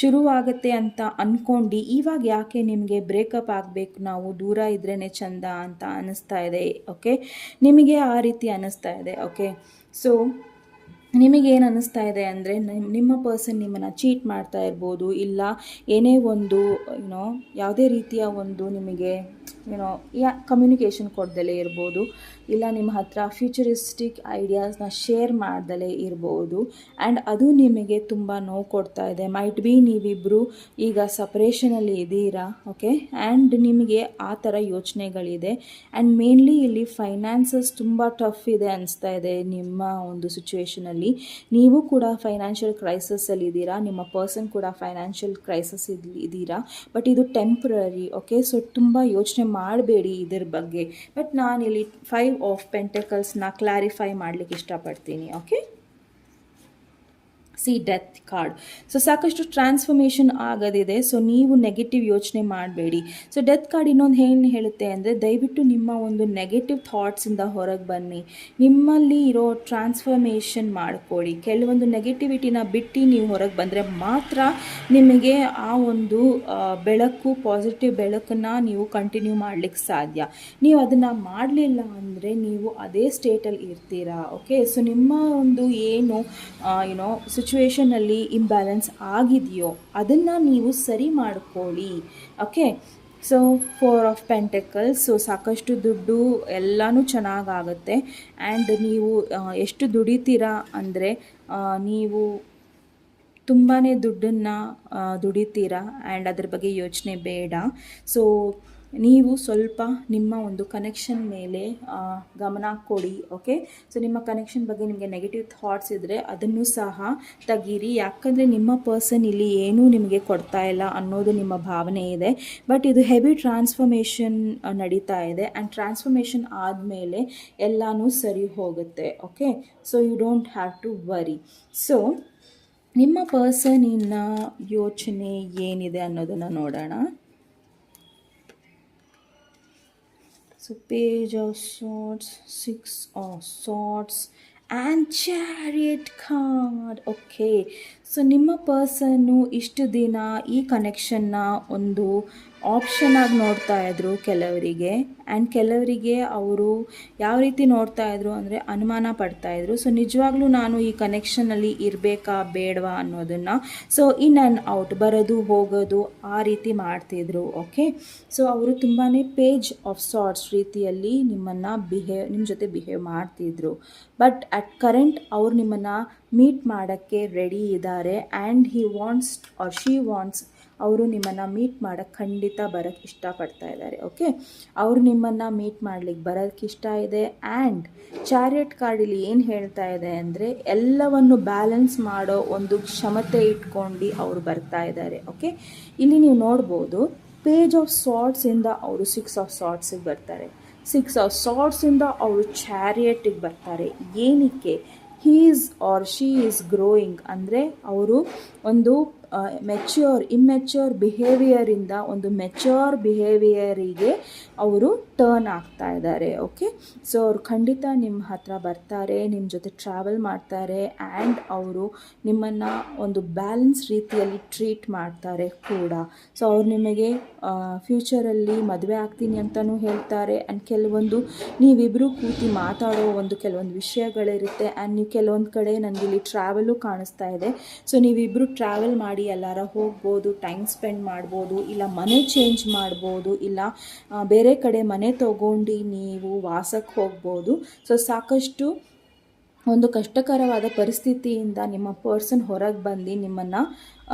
ಶುರುವಾಗುತ್ತೆ ಅಂತ ಅಂದ್ಕೊಂಡು ಇವಾಗ ಯಾಕೆ ನಿಮಗೆ ಬ್ರೇಕಪ್ ಆಗಬೇಕು, ನಾವು ದೂರ ಇದ್ರೇ ಚಂದ ಅಂತ ಅನ್ನಿಸ್ತಾ ಇದೆ? ಓಕೆ, ನಿಮಗೆ ಆ ರೀತಿ ಅನ್ನಿಸ್ತಾ ಇದೆ. ಓಕೆ, ಸೊ ನಿಮಗೇನು ಅನ್ನಿಸ್ತಾ ಇದೆ ಅಂದರೆ ನಿಮ್ಮ ಪರ್ಸನ್ ನಿಮ್ಮನ್ನು ಚೀಟ್ ಮಾಡ್ತಾ ಇರ್ಬೋದು, ಇಲ್ಲ ಏನೇ ಒಂದು ಯಾವುದೇ ರೀತಿಯ ಒಂದು ನಿಮಗೆ ಕಮ್ಯುನಿಕೇಷನ್ ಕೊಡ್ದಲೇ ಇರ್ಬೋದು, ಇಲ್ಲ ನಿಮ್ಮ ಹತ್ರ ಫ್ಯೂಚರಿಸ್ಟಿಕ್ ಐಡಿಯಾಸ್ನ ಶೇರ್ ಮಾಡ್ದಲೇ ಇರ್ಬೋದು. ಆ್ಯಂಡ್ ಅದು ನಿಮಗೆ ತುಂಬ ನೋವು ಕೊಡ್ತಾ ಇದೆ. ಮೈಟ್ ಬಿ ನೀವಿಬ್ಬರು ಈಗ ಸಪ್ರೇಷನಲ್ಲಿ ಇದ್ದೀರಾ. ಓಕೆ, ಆ್ಯಂಡ್ ನಿಮಗೆ ಆ ಥರ ಯೋಚನೆಗಳಿದೆ. ಆ್ಯಂಡ್ ಮೇನ್ಲಿ ಇಲ್ಲಿ ಫೈನಾನ್ಸಸ್ ತುಂಬ ಟಫ್ ಇದೆ ಅನಿಸ್ತಾ ಇದೆ ನಿಮ್ಮ ಒಂದು ಸಿಚುವೇಷನಲ್ಲಿ. ನೀವು ಕೂಡ ಫೈನಾನ್ಷಿಯಲ್ ಕ್ರೈಸಸ್ಸಲ್ಲಿ ಇದ್ದೀರಾ, ನಿಮ್ಮ ಪರ್ಸನ್ ಕೂಡ ಫೈನಾನ್ಷಿಯಲ್ ಕ್ರೈಸಸ್ ಇದ್ದೀರಾ. ಬಟ್ ಇದು ಟೆಂಪ್ರರಿ. ಓಕೆ, ಸೊ ತುಂಬ ಯೋಚನೆ ಮಾಡಬೇಡಿ ಇದ್ರ ಬಗ್ಗೆ. ಬಟ್ ನಾನಿಲ್ಲಿ 5 ಆಫ್ ಪೆಂಟಕಲ್ಸ್ನ ಕ್ಲಾರಿಫೈ ಮಾಡಲಿಕ್ಕೆ ಇಷ್ಟಪಡ್ತೀನಿ. Okay, C death card. So ಸಾಕಷ್ಟು ಟ್ರಾನ್ಸ್ಫಾರ್ಮೇಷನ್ ಆಗೋದಿದೆ. ಸೊ ನೀವು ನೆಗೆಟಿವ್ ಯೋಚನೆ ಮಾಡಬೇಡಿ. ಸೊ ಡೆತ್ ಕಾರ್ಡ್ ಇನ್ನೊಂದು ಏನು ಹೇಳುತ್ತೆ ಅಂದರೆ, ದಯವಿಟ್ಟು ನಿಮ್ಮ ಒಂದು ನೆಗೆಟಿವ್ ಥಾಟ್ಸಿಂದ ಹೊರಗೆ ಬನ್ನಿ, ನಿಮ್ಮಲ್ಲಿ ಇರೋ ಟ್ರಾನ್ಸ್ಫಾರ್ಮೇಷನ್ ಮಾಡಿಕೊಳ್ಳಿ. ಕೆಲವೊಂದು ನೆಗೆಟಿವಿಟಿನ ಬಿಟ್ಟು ನೀವು ಹೊರಗೆ ಬಂದರೆ ಮಾತ್ರ ನಿಮಗೆ ಆ ಒಂದು ಬೆಳಕು, ಪಾಸಿಟಿವ್ ಬೆಳಕನ್ನು ನೀವು ಕಂಟಿನ್ಯೂ ಮಾಡಲಿಕ್ಕೆ ಸಾಧ್ಯ. ನೀವು ಅದನ್ನು ಮಾಡಲಿಲ್ಲ ಅಂದರೆ ನೀವು ಅದೇ ಸ್ಟೇಟಲ್ಲಿ ಇರ್ತೀರಾ. ಓಕೆ, ಸೊ ನಿಮ್ಮ ಒಂದು ಏನು ಸಿಚುವೇಷನಲ್ಲಿ ಇಂಬ್ಯಾಲೆನ್ಸ್ ಆಗಿದೆಯೋ ಅದನ್ನು ನೀವು ಸರಿ ಮಾಡ್ಕೊಳ್ಳಿ. Okay, so 4 of pentacles. So ಸಾಕಷ್ಟು ದುಡ್ಡು ಎಲ್ಲನೂ ಚೆನ್ನಾಗಾಗುತ್ತೆ. ಆ್ಯಂಡ್ ನೀವು ಎಷ್ಟು ದುಡಿತೀರಾ ಅಂದರೆ ನೀವು ತುಂಬಾ ದುಡ್ಡನ್ನು ದುಡಿತೀರಾ ಆ್ಯಂಡ್ ಅದ್ರ ಬಗ್ಗೆ ಯೋಚನೆ ಬೇಡ. ಸೊ ನೀವು ಸ್ವಲ್ಪ ನಿಮ್ಮ ಒಂದು ಕನೆಕ್ಷನ್ ಮೇಲೆ ಗಮನ ಕೊಡಿ. ಓಕೆ, ಸೊ ನಿಮ್ಮ ಕನೆಕ್ಷನ್ ಬಗ್ಗೆ ನಿಮಗೆ ನೆಗೆಟಿವ್ ಥಾಟ್ಸ್ ಇದ್ದರೆ ಅದನ್ನು ಸಹ ತೆಗೀರಿ. ಯಾಕಂದರೆ ನಿಮ್ಮ ಪರ್ಸನ್ ಇಲ್ಲಿ ಏನೂ ನಿಮಗೆ ಕೊಡ್ತಾ ಇಲ್ಲ ಅನ್ನೋದು ನಿಮ್ಮ ಭಾವನೆ ಇದೆ. ಬಟ್ ಇದು ಹೆವಿ ಟ್ರಾನ್ಸ್ಫಾರ್ಮೇಷನ್ ನಡೀತಾ ಇದೆ ಆ್ಯಂಡ್ ಟ್ರಾನ್ಸ್ಫಾರ್ಮೇಷನ್ ಆದಮೇಲೆ ಎಲ್ಲನೂ ಸರಿ ಹೋಗುತ್ತೆ. Okay, so you don't have to worry. So ನಿಮ್ಮ ಪರ್ಸನಿನ ಯೋಚನೆ ಏನಿದೆ ಅನ್ನೋದನ್ನು ನೋಡೋಣ. So Page of Swords, 6 of Swords and Chariot card. Okay, so ನಿಮ್ಮ ಪರ್ಸನ್ನು ಇಷ್ಟು ದಿನ ಈ ಕನೆಕ್ಷನ್ನ ಒಂದು ಆಪ್ಷನ್ ಆಗಿ ನೋಡ್ತಾ ಇದ್ರು ಕೆಲವರಿಗೆ. ಆ್ಯಂಡ್ ಕೆಲವರಿಗೆ ಅವರು ಯಾವ ರೀತಿ ನೋಡ್ತಾ ಇದ್ರು ಅಂದರೆ ಅನುಮಾನ ಪಡ್ತಾಯಿದ್ರು. ಸೊ ನಿಜವಾಗ್ಲೂ ನಾನು ಈ ಕನೆಕ್ಷನಲ್ಲಿ ಇರಬೇಕಾ ಬೇಡವಾ ಅನ್ನೋದನ್ನು, ಸೊ ಇನ್ ಆ್ಯಂಡ್ ಔಟ್, ಬರೋದು ಹೋಗೋದು ಆ ರೀತಿ ಮಾಡ್ತಿದ್ರು. ಓಕೆ, ಸೊ ಅವರು ತುಂಬಾ ಪೇಜ್ ಆಫ್ ಸಾರ್ಟ್ಸ್ ರೀತಿಯಲ್ಲಿ ನಿಮ್ಮ ಜೊತೆ ಬಿಹೇವ್ ಮಾಡ್ತಿದ್ರು. ಬಟ್ ಅಟ್ ಕರೆಂಟ್ ಅವ್ರು ನಿಮ್ಮನ್ನು ಮೀಟ್ ಮಾಡೋಕ್ಕೆ ರೆಡಿ ಇದ್ದಾರೆ. And he wants or she wants, ಅವರು ನಿಮ್ಮನ್ನು ಮೀಟ್ ಮಾಡೋಕ್ಕೆ ಖಂಡಿತ ಬರೋಕ್ಕೆ ಇಷ್ಟಪಡ್ತಾ ಇದ್ದಾರೆ. ಓಕೆ, ಅವರು ನಿಮ್ಮನ್ನು ಮೀಟ್ ಮಾಡ್ಲಿಕ್ಕೆ ಬರೋಕ್ಕೆ ಇಷ್ಟ ಇದೆ. ಆ್ಯಂಡ್ ಚಾರಿಯಟ್ ಕಾರ್ಡಲ್ಲಿ ಏನು ಹೇಳ್ತಾ ಇದೆ ಅಂದರೆ, ಎಲ್ಲವನ್ನು ಬ್ಯಾಲೆನ್ಸ್ ಮಾಡೋ ಒಂದು ಕ್ಷಮತೆ ಇಟ್ಕೊಂಡು ಅವರು ಬರ್ತಾ ಇದ್ದಾರೆ. ಓಕೆ, ಇಲ್ಲಿ ನೀವು ನೋಡ್ಬೋದು ಪೇಜ್ ಆಫ್ ಸಾರ್ಟ್ಸಿಂದ ಅವರು 6 ಆಫ್ ಸಾರ್ಟ್ಸಿಗೆ ಬರ್ತಾರೆ. 6 ಆಫ್ ಸಾರ್ಟ್ಸಿಂದ ಅವರು ಚಾರಿಯಟಿಗೆ ಬರ್ತಾರೆ. ಏನಕ್ಕೆ? He is or she is growing ಅಂದರೆ ಅವರು ಒಂದು ಇಮ್ಮೆಚ್ಯೂರ್ ಬಿಹೇವಿಯರಿಂದ ಒಂದು ಮೆಚ್ಯೂರ್ ಬಿಹೇವಿಯರಿಗೆ ಅವರು ಟರ್ನ್ ಆಗ್ತಾ ಇದ್ದಾರೆ. ಓಕೆ, ಸೊ ಅವರು ಖಂಡಿತ ನಿಮ್ಮ ಹತ್ರ ಬರ್ತಾರೆ, ನಿಮ್ಮ ಜೊತೆ ಟ್ರಾವೆಲ್ ಮಾಡ್ತಾರೆ. ಆ್ಯಂಡ್ ಅವರು ನಿಮ್ಮನ್ನು ಒಂದು ಬ್ಯಾಲೆನ್ಸ್ ರೀತಿಯಲ್ಲಿ ಟ್ರೀಟ್ ಮಾಡ್ತಾರೆ ಕೂಡ. ಸೊ ಅವ್ರು ನಿಮಗೆ ಫ್ಯೂಚರಲ್ಲಿ ಮದುವೆ ಆಗ್ತೀನಿ ಅಂತಲೂ ಹೇಳ್ತಾರೆ. ಆ್ಯಂಡ್ ಕೆಲವೊಂದು ನೀವಿಬ್ಬರು ಕೂತಿ ಮಾತಾಡೋ ಕೆಲವೊಂದು ವಿಷಯಗಳಿರುತ್ತೆ. ಆ್ಯಂಡ್ ನೀವು ಕೆಲವೊಂದು ಕಡೆ ನನಗಿಲ್ಲಿ ಟ್ರಾವೆಲು ಕಾಣಿಸ್ತಾ ಇದೆ. ಸೊ ನೀವಿಬ್ಬರು ಟ್ರಾವೆಲ್ ಮಾಡಿ ಎಲ್ಲಾರ ಹೋಗ್ಬೋದು, ಟೈಮ್ ಸ್ಪೆಂಡ್ ಮಾಡ್ಬೋದು, ಇಲ್ಲ ಮನೆ ಚೇಂಜ್ ಮಾಡ್ಬೋದು, ಇಲ್ಲ ಬೇರೆ ಕಡೆ ಮನೆ ತೊಗೊಂಡು ನೀವು ವಾಸಕ್ಕೆ ಹೋಗ್ಬೋದು. ಸೊ ಸಾಕಷ್ಟು ಒಂದು ಕಷ್ಟಕರವಾದ ಪರಿಸ್ಥಿತಿಯಿಂದ ನಿಮ್ಮ ಪರ್ಸನ್ ಹೊರಗೆ ಬಂದು ನಿಮ್ಮನ್ನು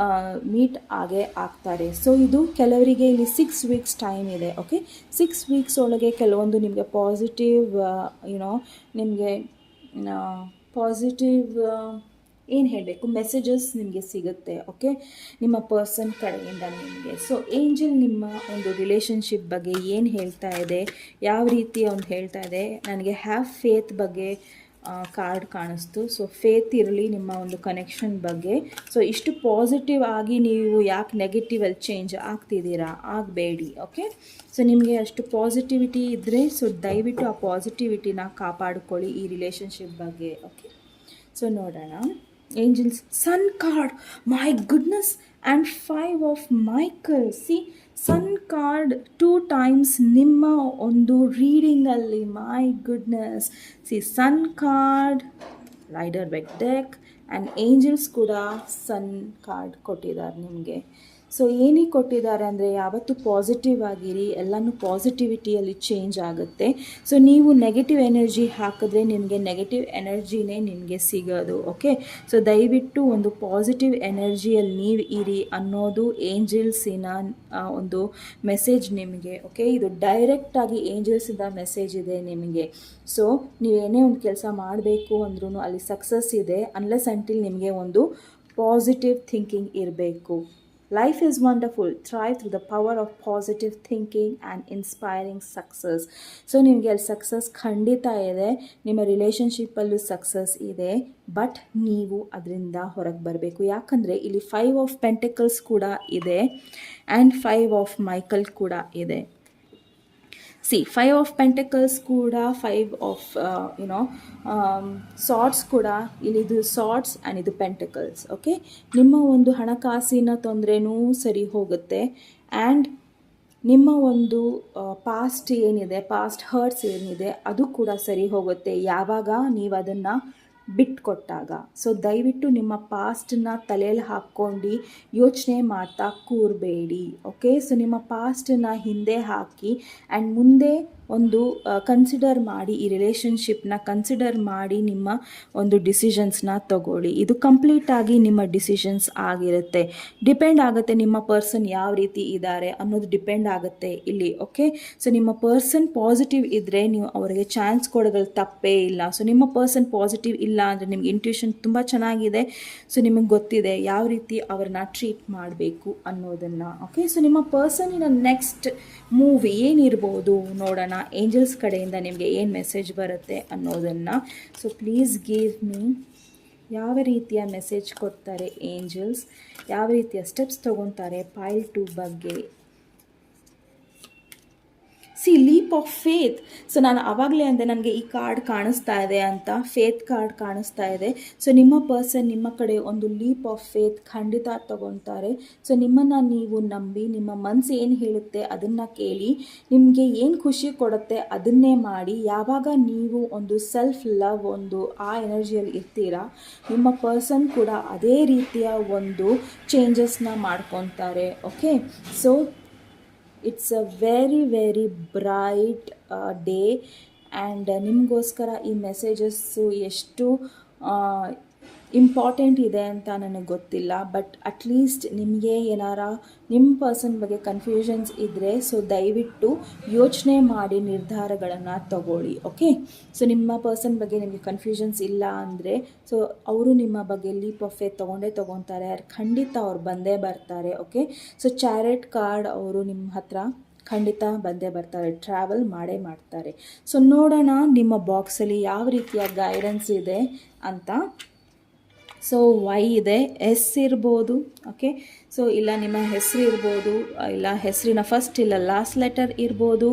ಮೀಟ್ ಆಗೇ ಆಗ್ತಾರೆ. ಸೊ ಇದು ಕೆಲವರಿಗೆ ಇಲ್ಲಿ 6 ವೀಕ್ಸ್ ಟೈಮ್ ಇದೆ. ಓಕೆ, 6 ವೀಕ್ಸ್ ಒಳಗೆ ಕೆಲವೊಂದು ನಿಮಗೆ ಪಾಸಿಟಿವ್ ನಿಮಗೆ ಪಾಸಿಟಿವ್ ಏನು ಹೇಳಬೇಕು ಮೆಸೇಜಸ್ ನಿಮಗೆ ಸಿಗುತ್ತೆ. ಓಕೆ, ನಿಮ್ಮ ಪರ್ಸನ್ ಕಡೆಯಿಂದ ನಿಮಗೆ. ಸೊ ಏಂಜಲ್ ನಿಮ್ಮ ಒಂದು ರಿಲೇಷನ್ಶಿಪ್ ಬಗ್ಗೆ ಏನು ಹೇಳ್ತಾ ಇದೆ, ಯಾವ ರೀತಿ ಒಂದು ಹೇಳ್ತಾ ಇದೆ, ನನಗೆ ಹ್ಯಾವ್ ಫೇತ್ ಬಗ್ಗೆ ಕಾರ್ಡ್ ಕಾಣಿಸ್ತು. ಸೊ ಫೇತ್ ಇರಲಿ ನಿಮ್ಮ ಒಂದು ಕನೆಕ್ಷನ್ ಬಗ್ಗೆ. ಸೊ ಇಷ್ಟು ಪಾಸಿಟಿವ್ ಆಗಿ ನೀವು ಯಾಕೆ ನೆಗೆಟಿವಲ್ಲಿ ಚೇಂಜ್ ಆಗ್ತಿದ್ದೀರಾ, ಆಗಬೇಡಿ. ಓಕೆ, ಸೊ ನಿಮಗೆ ಅಷ್ಟು ಪಾಸಿಟಿವಿಟಿ ಇದ್ದರೆ ಸೊ ದಯವಿಟ್ಟು ಆ ಪಾಸಿಟಿವಿಟಿನ ಕಾಪಾಡಿಕೊಳ್ಳಿ ಈ ರಿಲೇಷನ್ಶಿಪ್ ಬಗ್ಗೆ. ಓಕೆ, ಸೊ ನೋಡೋಣ. Angels sun card, my goodness, and 5 of Michael. See sun card 2 times ನಿಮ್ಮ ಒಂದು ರೀಡಿಂಗಲ್ಲಿ. My goodness, see sun card, rider Waite deck and angels ಕೂಡ ಸನ್ ಕಾರ್ಡ್ ಕೊಟ್ಟಿದ್ದಾರೆ ನಿಮಗೆ. ಸೊ ಏನಕ್ಕೆ ಕೊಟ್ಟಿದ್ದಾರೆ ಅಂದರೆ, ಯಾವತ್ತೂ ಪಾಸಿಟಿವ್ ಆಗಿರಿ, ಎಲ್ಲನೂ ಪಾಸಿಟಿವಿಟಿಯಲ್ಲಿ ಚೇಂಜ್ ಆಗುತ್ತೆ. ಸೊ ನೀವು ನೆಗೆಟಿವ್ ಎನರ್ಜಿ ಹಾಕಿದ್ರೆ ನಿಮಗೆ ನೆಗೆಟಿವ್ ಎನರ್ಜಿನೇ ನಿಮಗೆ ಸಿಗೋದು. ಓಕೆ, ಸೊ ದಯವಿಟ್ಟು ಒಂದು ಪಾಸಿಟಿವ್ ಎನರ್ಜಿಯಲ್ಲಿ ನೀವು ಇರಿ ಅನ್ನೋದು ಏಂಜಲ್ಸಿನ ಒಂದು ಮೆಸೇಜ್ ನಿಮಗೆ. ಓಕೆ, ಇದು ಡೈರೆಕ್ಟಾಗಿ ಏಂಜಲ್ಸಿಂದ ಮೆಸೇಜ್ ಇದೆ ನಿಮಗೆ. ಸೊ ನೀವೇನೇ ಒಂದು ಕೆಲಸ ಮಾಡಬೇಕು ಅಂದ್ರೂ ಅಲ್ಲಿ ಸಕ್ಸಸ್ ಇದೆ, ಅನ್ಲೆಸ್ ಅಂಟಿಲ್ ನಿಮಗೆ ಒಂದು ಪಾಸಿಟಿವ್ ಥಿಂಕಿಂಗ್ ಇರಬೇಕು. Life is wonderful. Thrive through the power of positive thinking and inspiring success. So ನಿಮಗೆ ಅಲ್ಲಿ ಸಕ್ಸಸ್ ಖಂಡಿತ ಇದೆ, ನಿಮ್ಮ ರಿಲೇಷನ್ಶಿಪ್ಪಲ್ಲೂ ಸಕ್ಸಸ್ ಇದೆ, ಬಟ್ ನೀವು ಅದರಿಂದ ಹೊರಗೆ ಬರಬೇಕು. ಯಾಕಂದರೆ ಇಲ್ಲಿ 5 ಆಫ್ ಪೆಂಟಕಲ್ಸ್ ಕೂಡ ಇದೆ ಆ್ಯಂಡ್ 5 ಆಫ್ ಮೈಕಲ್ ಕೂಡ ಇದೆ. ಸಿ 5 ಆಫ್ ಪೆಂಟಕಲ್ಸ್ ಕೂಡ 5 ಆಫ್ ಸಾಟ್ಸ್ ಕೂಡ, ಇಲ್ಲಿದು ಸಾಟ್ಸ್ ಆ್ಯಂಡ್ ಇದು ಪೆಂಟಕಲ್ಸ್. ಓಕೆ, ನಿಮ್ಮ ಒಂದು ಹಣಕಾಸಿನ ತೊಂದರೆನೂ ಸರಿ ಹೋಗುತ್ತೆ ಆ್ಯಂಡ್ ನಿಮ್ಮ ಒಂದು ಪಾಸ್ಟ್ ಏನಿದೆ, ಪಾಸ್ಟ್ ಹರ್ಟ್ಸ್ ಏನಿದೆ ಅದು ಕೂಡ ಸರಿ ಹೋಗುತ್ತೆ ಯಾವಾಗ ನೀವು ಅದನ್ನು ಬಿಟ್ಕೊಟ್ಟಾಗ. ಸೊ ದಯವಿಟ್ಟು ನಿಮ್ಮ ಪಾಸ್ಟನ್ನ ತಲೆಯಲ್ಲಿ ಹಾಕ್ಕೊಂಡು ಯೋಚನೆ ಮಾಡ್ತಾ ಕೂರಬೇಡಿ. ಓಕೆ, ಸೊ ನಿಮ್ಮ ಪಾಸ್ಟನ್ನ ಹಿಂದೆ ಹಾಕಿ ಆ್ಯಂಡ್ ಮುಂದೆ ಒಂದು ಕನ್ಸಿಡರ್ ಮಾಡಿ, ಈ ರಿಲೇಷನ್ಶಿಪ್ನ ಕನ್ಸಿಡರ್ ಮಾಡಿ ನಿಮ್ಮ ಒಂದು ಡಿಸಿಷನ್ಸ್ನ ತಗೊಳ್ಳಿ. ಇದು ಕಂಪ್ಲೀಟಾಗಿ ನಿಮ್ಮ ಡಿಸಿಷನ್ಸ್ ಆಗಿರುತ್ತೆ. ಡಿಪೆಂಡ್ ಆಗುತ್ತೆ ನಿಮ್ಮ ಪರ್ಸನ್ ಯಾವ ರೀತಿ ಇದ್ದಾರೆ ಅನ್ನೋದು ಡಿಪೆಂಡ್ ಆಗುತ್ತೆ ಇಲ್ಲಿ. ಓಕೆ, ಸೊ ನಿಮ್ಮ ಪರ್ಸನ್ ಪಾಸಿಟಿವ್ ಇದ್ದರೆ ನೀವು ಅವರಿಗೆ ಚಾನ್ಸ್ ಕೊಡೋದ್ರಲ್ಲಿ ತಪ್ಪೇ ಇಲ್ಲ. ಸೊ ನಿಮ್ಮ ಪರ್ಸನ್ ಪಾಸಿಟಿವ್ ಇಲ್ಲ ಅಂದರೆ ನಿಮ್ಗೆ ಇಂಟ್ಯೂಷನ್ ತುಂಬ ಚೆನ್ನಾಗಿದೆ. ಸೊ ನಿಮಗೆ ಗೊತ್ತಿದೆ ಯಾವ ರೀತಿ ಅವ್ರನ್ನ ಟ್ರೀಟ್ ಮಾಡಬೇಕು ಅನ್ನೋದನ್ನು. ಓಕೆ, ಸೊ ನಿಮ್ಮ ಪರ್ಸನಿನ ನೆಕ್ಸ್ಟ್ ಮೂವ್ ಏನಿರ್ಬೋದು ನೋಡೋಣ. ಏಂಜಲ್ಸ್ ಕಡೆಯಿಂದ ನಿಮಗೆ ಏನು ಮೆಸೇಜ್ ಬರುತ್ತೆ ಅನ್ನೋದನ್ನು. ಸೊ ಪ್ಲೀಸ್ ಗಿವ್ ಮೀ ಯಾವ ರೀತಿಯ ಮೆಸೇಜ್ ಕೊಡ್ತಾರೆ ಏಂಜಲ್ಸ್, ಯಾವ ರೀತಿಯ ಸ್ಟೆಪ್ಸ್ ತೊಗೊತಾರೆ ಪೈಲ್ 2 ಬಗ್ಗೆ. C leap of faith. So ನಾನು ಆವಾಗಲೇ ಅಂದೆ ನನಗೆ ಈ ಕಾರ್ಡ್ ಕಾಣಿಸ್ತಾ ಇದೆ ಅಂತ, ಫೇತ್ ಕಾರ್ಡ್ ಕಾಣಿಸ್ತಾ ಇದೆ. ಸೊ ನಿಮ್ಮ ಪರ್ಸನ್ ನಿಮ್ಮ ಕಡೆ ಒಂದು ಲೀಪ್ ಆಫ್ ಫೇತ್ ಖಂಡಿತ ತಗೊತಾರೆ. ಸೊ ನಿಮ್ಮನ್ನು ನೀವು ನಂಬಿ, ನಿಮ್ಮ ಮನಸ್ಸು ಏನು ಹೇಳುತ್ತೆ ಅದನ್ನು ಕೇಳಿ, ನಿಮಗೆ ಏನು ಖುಷಿ ಕೊಡುತ್ತೆ ಅದನ್ನೇ ಮಾಡಿ. ಯಾವಾಗ ನೀವು ಒಂದು ಸೆಲ್ಫ್ ಲವ್, ಒಂದು ಆ ಎನರ್ಜಿಯಲ್ಲಿ ಇರ್ತೀರಾ, ನಿಮ್ಮ ಪರ್ಸನ್ ಕೂಡ ಅದೇ ರೀತಿಯ ಒಂದು ಚೇಂಜಸ್ನ ಮಾಡ್ಕೊತಾರೆ. Okay, so it's a very very bright day and ನಿಮಗೋಸ್ಕರ ಈ ಮೆಸೇಜಸ್ಸು ಎಷ್ಟು ಇಂಪಾರ್ಟೆಂಟ್ ಇದೆ ಅಂತ ನನಗೆ ಗೊತ್ತಿಲ್ಲ. ಬಟ್ ಅಟ್ಲೀಸ್ಟ್ ನಿಮಗೆ ಏನಾರ ನಿಮ್ಮ ಪರ್ಸನ್ ಬಗ್ಗೆ ಕನ್ಫ್ಯೂಷನ್ಸ್ ಇದ್ದರೆ ಸೊ ದಯವಿಟ್ಟು ಯೋಚನೆ ಮಾಡಿ ನಿರ್ಧಾರಗಳನ್ನು ತಗೊಳ್ಳಿ. ಓಕೆ, ಸೊ ನಿಮ್ಮ ಪರ್ಸನ್ ಬಗ್ಗೆ ನಿಮಗೆ ಕನ್ಫ್ಯೂಷನ್ಸ್ ಇಲ್ಲ ಅಂದರೆ ಸೊ ಅವರು ನಿಮ್ಮ ಬಗ್ಗೆ ಲೀಪ್ ಆಫ್ ಫೇತ್ ತೊಗೊತಾರೆ. ಖಂಡಿತ ಅವ್ರು ಬಂದೇ ಬರ್ತಾರೆ. ಓಕೆ, ಸೊ ಚಾರೆಟ್ ಕಾರ್ಡ್ ಅವರು ನಿಮ್ಮ ಹತ್ರ ಖಂಡಿತ ಬಂದೇ ಬರ್ತಾರೆ, ಟ್ರಾವೆಲ್ ಮಾಡೇ ಮಾಡ್ತಾರೆ. ಸೊ ನೋಡೋಣ ನಿಮ್ಮ ಬಾಕ್ಸಲ್ಲಿ ಯಾವ ರೀತಿಯ ಗೈಡೆನ್ಸ್ ಇದೆ ಅಂತ. ಸೊ ವೈ ಇದೆ, ಎಸ್ ಇರ್ಬೋದು. ಓಕೆ, ಸೊ ಇಲ್ಲ ನಿಮ್ಮ ಹೆಸರು ಇರ್ಬೋದು, ಇಲ್ಲ ಹೆಸರಿನ ಫಸ್ಟ್ ಇಲ್ಲ ಲಾಸ್ಟ್ ಲೆಟರ್ ಇರ್ಬೋದು,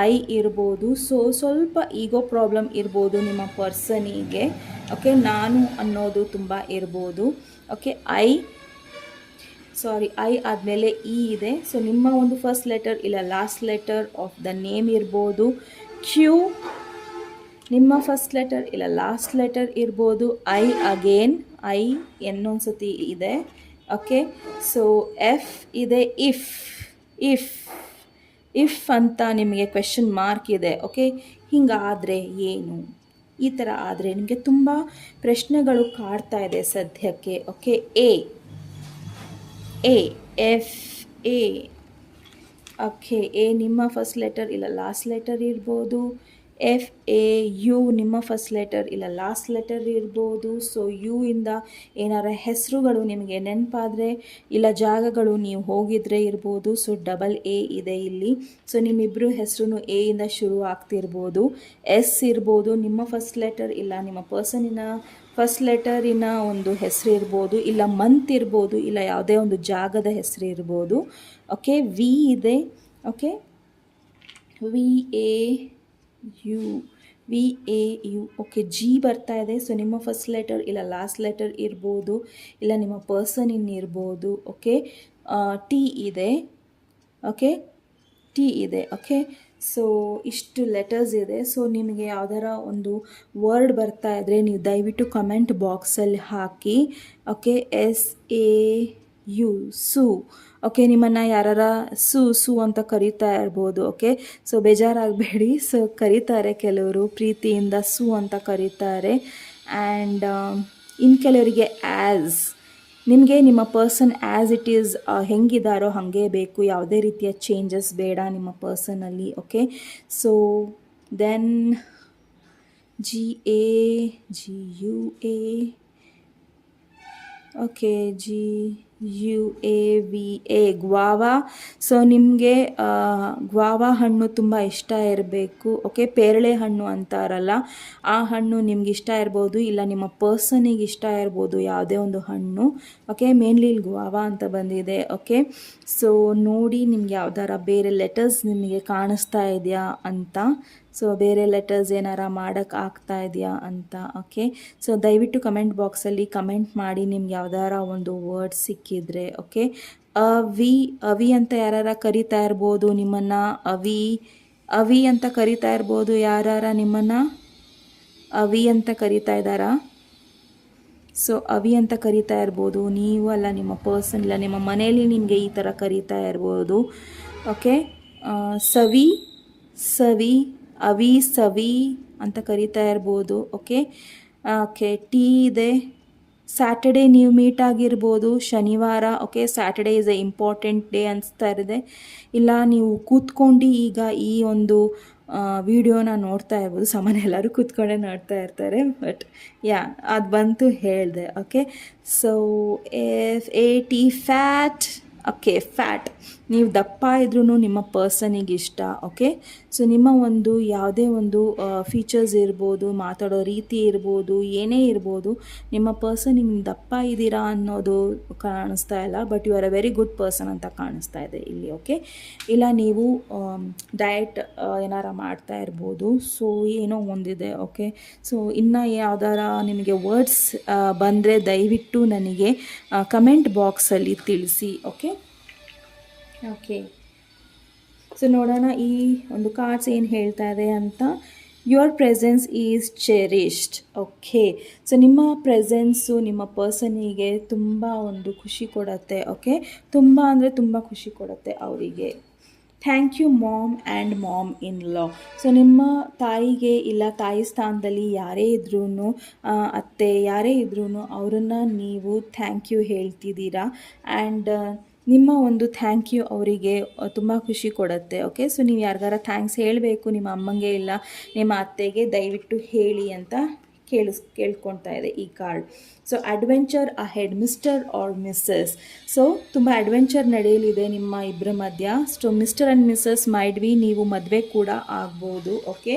ಐ ಇರ್ಬೋದು. ಸೊ ಸ್ವಲ್ಪ ಈಗೋ ಪ್ರಾಬ್ಲಮ್ ಇರ್ಬೋದು ನಿಮ್ಮ ಪರ್ಸನಿಗೆ. ಓಕೆ, ನಾನು ಅನ್ನೋದು ತುಂಬ ಇರ್ಬೋದು. ಓಕೆ, ಐ ಆದಮೇಲೆ ಇ ಇದೆ. ಸೊ ನಿಮ್ಮ ಒಂದು ಫಸ್ಟ್ ಲೆಟರ್ ಇಲ್ಲ last letter of the name ಇರ್ಬೋದು. ಕ್ಯೂ ನಿಮ್ಮ ಫಸ್ಟ್ ಲೆಟರ್ ಇಲ್ಲ ಲಾಸ್ಟ್ ಲೆಟರ್ ಇರ್ಬೋದು. ಐ ಅಗೇನ್, ಐ ಇನ್ನೊಂದು ಸತಿ ಇದೆ. ಓಕೆ, ಸೊ ಎಫ್ ಇದೆ. ಇಫ್ ಅಂತ ನಿಮಗೆ ಕ್ವೆಶ್ಚನ್ ಮಾರ್ಕ್ ಇದೆ. ಓಕೆ, ಹಿಂಗಾದರೆ ಏನು, ಈ ಥರ ಆದರೆ ನಿಮಗೆ ತುಂಬ ಪ್ರಶ್ನೆಗಳು ಕಾಡ್ತಾ ಇದೆ ಸದ್ಯಕ್ಕೆ. Okay, F A. Okay, A ನಿಮ್ಮ ಫಸ್ಟ್ ಲೆಟರ್ ಇಲ್ಲ ಲಾಸ್ಟ್ ಲೆಟರ್ ಇರ್ಬೋದು. ಎಫ್ ಎ ಯು ನಿಮ್ಮ ಫಸ್ಟ್ ಲೆಟರ್ ಇಲ್ಲ ಲಾಸ್ಟ್ ಲೆಟರ್ ಇರ್ಬೋದು. ಸೊ ಯು ಇಂದ ಏನಾರ ಹೆಸರುಗಳು ನಿಮಗೆ ನೆನಪಾದರೆ ಇಲ್ಲ ಜಾಗಗಳು ನೀವು ಹೋಗಿದ್ರೆ ಇರ್ಬೋದು. ಸೊ ಡಬಲ್ ಎ ಇದೆ ಇಲ್ಲಿ. ಸೊ ನಿಮ್ಮಿಬ್ಬರು ಹೆಸರು ಎ ಇಂದ ಶುರು ಆಗ್ತಿರ್ಬೋದು. ಎಸ್ ಇರ್ಬೋದು, ನಿಮ್ಮ ಫಸ್ಟ್ ಲೆಟರ್ ಇಲ್ಲ ನಿಮ್ಮ ಪರ್ಸನಿನ ಫಸ್ಟ್ ಲೆಟರಿನ ಒಂದು ಹೆಸರು ಇರ್ಬೋದು, ಇಲ್ಲ ಮಂತ್ ಇರ್ಬೋದು, ಇಲ್ಲ ಯಾವುದೇ ಒಂದು ಜಾಗದ ಹೆಸರು ಇರ್ಬೋದು. ಓಕೆ, ವಿ ಇದೆ. Okay, V A U. Okay, G ಬರ್ತಾ ಇದೆ. ಸೊ ನಿಮ್ಮ ಫಸ್ಟ್ ಲೆಟರ್ ಇಲ್ಲ ಲಾಸ್ಟ್ ಲೆಟರ್ ಇರ್ಬೋದು, ಇಲ್ಲ ನಿಮ್ಮ ಪರ್ಸನ್ ಇರ್ಬೋದು. ಓಕೆ, ಟಿ ಇದೆ. ಓಕೆ, ಟಿ ಇದೆ. ಓಕೆ, ಸೊ ಇಷ್ಟು ಲೆಟರ್ಸ್ ಇದೆ. ಸೊ ನಿಮಗೆ ಯಾವ್ದಾರ ಒಂದು ವರ್ಡ್ ಬರ್ತಾ ಇದ್ದರೆ ನೀವು ದಯವಿಟ್ಟು ಕಮೆಂಟ್ ಬಾಕ್ಸಲ್ಲಿ ಹಾಕಿ. ಓಕೆ, ಎಸ್ ಎ ಯು, ಸು. ಓಕೆ, ನಿಮ್ಮನ್ನು ಯಾರಾರ ಸು ಅಂತ ಕರೀತಾ ಇರ್ಬೋದು. Okay, so ಬೇಜಾರಾಗಬೇಡಿ. ಸೊ ಕರೀತಾರೆ ಕೆಲವರು ಪ್ರೀತಿಯಿಂದ ಸು ಅಂತ ಕರೀತಾರೆ. ಆ್ಯಂಡ್ ಇನ್ನು ಕೆಲವರಿಗೆ ಆ್ಯಸ್. ನಿಮಗೆ ನಿಮ್ಮ ಪರ್ಸನ್ ಆ್ಯಸ್ ಇಟ್ ಈಸ್ ಹೆಂಗಿದಾರೋ ಹಾಗೆ ಬೇಕು, ಯಾವುದೇ ರೀತಿಯ ಚೇಂಜಸ್ ಬೇಡ ನಿಮ್ಮ ಪರ್ಸನಲ್ಲಿ. Okay, so then G U A. Okay, G UAVA guava. So ನಿಮಗೆ ಗ್ವಾವಾ ಹಣ್ಣು ತುಂಬ ಇಷ್ಟ ಇರಬೇಕು. ಓಕೆ, ಪೇರಳೆ ಹಣ್ಣು ಅಂತಾರಲ್ಲ, ಆ ಹಣ್ಣು ನಿಮ್ಗೆ ಇಷ್ಟ ಇರ್ಬೋದು, ಇಲ್ಲ ನಿಮ್ಮ ಪರ್ಸನಿಗೆ ಇಷ್ಟ ಇರ್ಬೋದು, ಯಾವುದೇ ಒಂದು ಹಣ್ಣು. ಓಕೆ, ಮೇನ್ಲಿ ಇಲ್ಲಿ ಗ್ವಾವಾ ಅಂತ ಬಂದಿದೆ. ಓಕೆ, ಸೊ ನೋಡಿ ನಿಮ್ಗೆ ಯಾವ್ದಾರ ಬೇರೆ ಲೆಟರ್ಸ್ ನಿಮಗೆ ಕಾಣಿಸ್ತಾ ಇದೆಯಾ ಅಂತ. ಸೊ ಬೇರೆ ಲೆಟರ್ಸ್ ಏನಾರ ಮಾಡೋಕ್ಕೆ ಆಗ್ತಾ ಇದೆಯಾ ಅಂತ. ಓಕೆ, ಸೊ ದಯವಿಟ್ಟು ಕಮೆಂಟ್ ಬಾಕ್ಸಲ್ಲಿ ಕಮೆಂಟ್ ಮಾಡಿ ನಿಮ್ಗೆ ಯಾವ್ದಾರ ಒಂದು ವರ್ಡ್ ಸಿಕ್ಕಿದ್ರೆ. ಓಕೆ, ಅವಿ ಅಂತ ಯಾರಾರ ಕರಿತಾ ಇರ್ಬೋದು ನಿಮ್ಮನ್ನು. ಅವಿ ಅಂತ ಕರಿತಾ ಇರ್ಬೋದು ಯಾರಾರ ನಿಮ್ಮನ್ನು. ಅವಿ ಅಂತ ಕರಿತಾ ಇದ್ದಾರಾ? ಸೊ ಅವಿ ಅಂತ ಕರಿತಾ ಇರ್ಬೋದು ನೀವು, ಅಲ್ಲ ನಿಮ್ಮ ಪರ್ಸನ್, ಇಲ್ಲ ನಿಮ್ಮ ಮನೆಯಲ್ಲಿ ನಿಮಗೆ ಈ ಥರ ಕರಿತಾ ಇರ್ಬೋದು. ಓಕೆ, ಸವಿ, ಅವಿ, ಸವಿ ಅಂತ ಕರಿತಾ ಇರ್ಬೋದು. ಓಕೆ, ಟೀ ಇದೆ. ಸ್ಯಾಟರ್ಡೇ ನೀವು ಮೀಟ್ ಆಗಿರ್ಬೋದು, ಶನಿವಾರ. Okay, Saturday is A important day ಅನಿಸ್ತಾ ಇದೆ. ಇಲ್ಲ ನೀವು ಕೂತ್ಕೊಂಡು ಈಗ ಈ ಒಂದು ವಿಡಿಯೋನ ನೋಡ್ತಾ ಇರ್ಬೋದು. ಸಾಮಾನ್ಯ ಎಲ್ಲರೂ ಕೂತ್ಕೊಂಡೇ ನೋಡ್ತಾ ಇರ್ತಾರೆ, ಬಟ್ ಅದು ಬಂತು ಹೇಳಿದೆ. Okay, so FAT fat. Okay, fat. ನೀವು ದಪ್ಪ ಇದ್ರೂ ನಿಮ್ಮ ಪರ್ಸನಿಗೆ ಇಷ್ಟ. ಓಕೆ, ಸೊ ನಿಮ್ಮ ಒಂದು ಯಾವುದೇ ಒಂದು ಫೀಚರ್ಸ್ ಇರ್ಬೋದು, ಮಾತಾಡೋ ರೀತಿ ಇರ್ಬೋದು, ಏನೇ ಇರ್ಬೋದು, ನಿಮ್ಮ ಪರ್ಸನಿಗೆ ನೀವು ದಪ್ಪ ಇದ್ದೀರಾ ಅನ್ನೋದು ಕಾಣಿಸ್ತಾ ಇಲ್ಲ, but you are a very good person ಅಂತ ಕಾಣಿಸ್ತಾ ಇದೆ ಇಲ್ಲಿ. ಓಕೆ, ಇಲ್ಲ ನೀವು ಡಯಟ್ ಏನಾರ ಮಾಡ್ತಾ ಇರ್ಬೋದು. ಸೊ ಏನೋ ಒಂದಿದೆ. ಓಕೆ, ಸೊ ಇನ್ನು ಯಾವ್ದಾರ ನಿಮಗೆ ವರ್ಡ್ಸ್ ಬಂದರೆ ದಯವಿಟ್ಟು ನನಗೆ ಕಮೆಂಟ್ ಬಾಕ್ಸಲ್ಲಿ ತಿಳಿಸಿ. ಓಕೆ, ಸೊ ನೋಡೋಣ ಈ ಒಂದು ಕಾರ್ಡ್ಸ್ ಏನು ಹೇಳ್ತಾ ಇದೆ ಅಂತ. Your presence is cherished. Okay, so ನಿಮ್ಮ ಪ್ರೆಸೆನ್ಸು ನಿಮ್ಮ ಪರ್ಸನಿಗೆ ತುಂಬ ಒಂದು ಖುಷಿ ಕೊಡುತ್ತೆ. ಓಕೆ, ತುಂಬ ಅಂದರೆ ತುಂಬ ಖುಷಿ ಕೊಡುತ್ತೆ ಅವರಿಗೆ. Thank you mom and mom in law. So ನಿಮ್ಮ ತಾಯಿಗೆ, ಇಲ್ಲ ತಾಯಿ ಸ್ಥಾನದಲ್ಲಿ ಯಾರೇ ಇದ್ರೂ, ಅತ್ತೆ ಯಾರೇ ಇದ್ರೂ ಅವರನ್ನು ನೀವು ಥ್ಯಾಂಕ್ ಯು ಹೇಳ್ತಿದ್ದೀರಾ. ಆ್ಯಂಡ್ ನಿಮ್ಮ ಒಂದು ಥ್ಯಾಂಕ್ ಯು ಅವರಿಗೆ ತುಂಬ ಖುಷಿ ಕೊಡುತ್ತೆ. ಓಕೆ, ಸೊ ನೀವು ಯಾರಿಗಾರ ಥ್ಯಾಂಕ್ಸ್ ಹೇಳಬೇಕು, ನಿಮ್ಮ ಅಮ್ಮಂಗೆ ಇಲ್ಲ ನಿಮ್ಮ ಅತ್ತೆಗೆ, ದಯವಿಟ್ಟು ಹೇಳಿ ಅಂತ ಕೇಳ್ಕೊಳ್ತಾ ಇದೆ ಈ card. So adventure ahead, mister or missus. So ತುಂಬ ಅಡ್ವೆಂಚರ್ ನಡೆಯಲಿದೆ ನಿಮ್ಮ ಇಬ್ಬರ ಮಧ್ಯ. So mister and missus might be ನೀವು ಮದುವೆ ಕೂಡ ಆಗ್ಬೋದು. ಓಕೆ,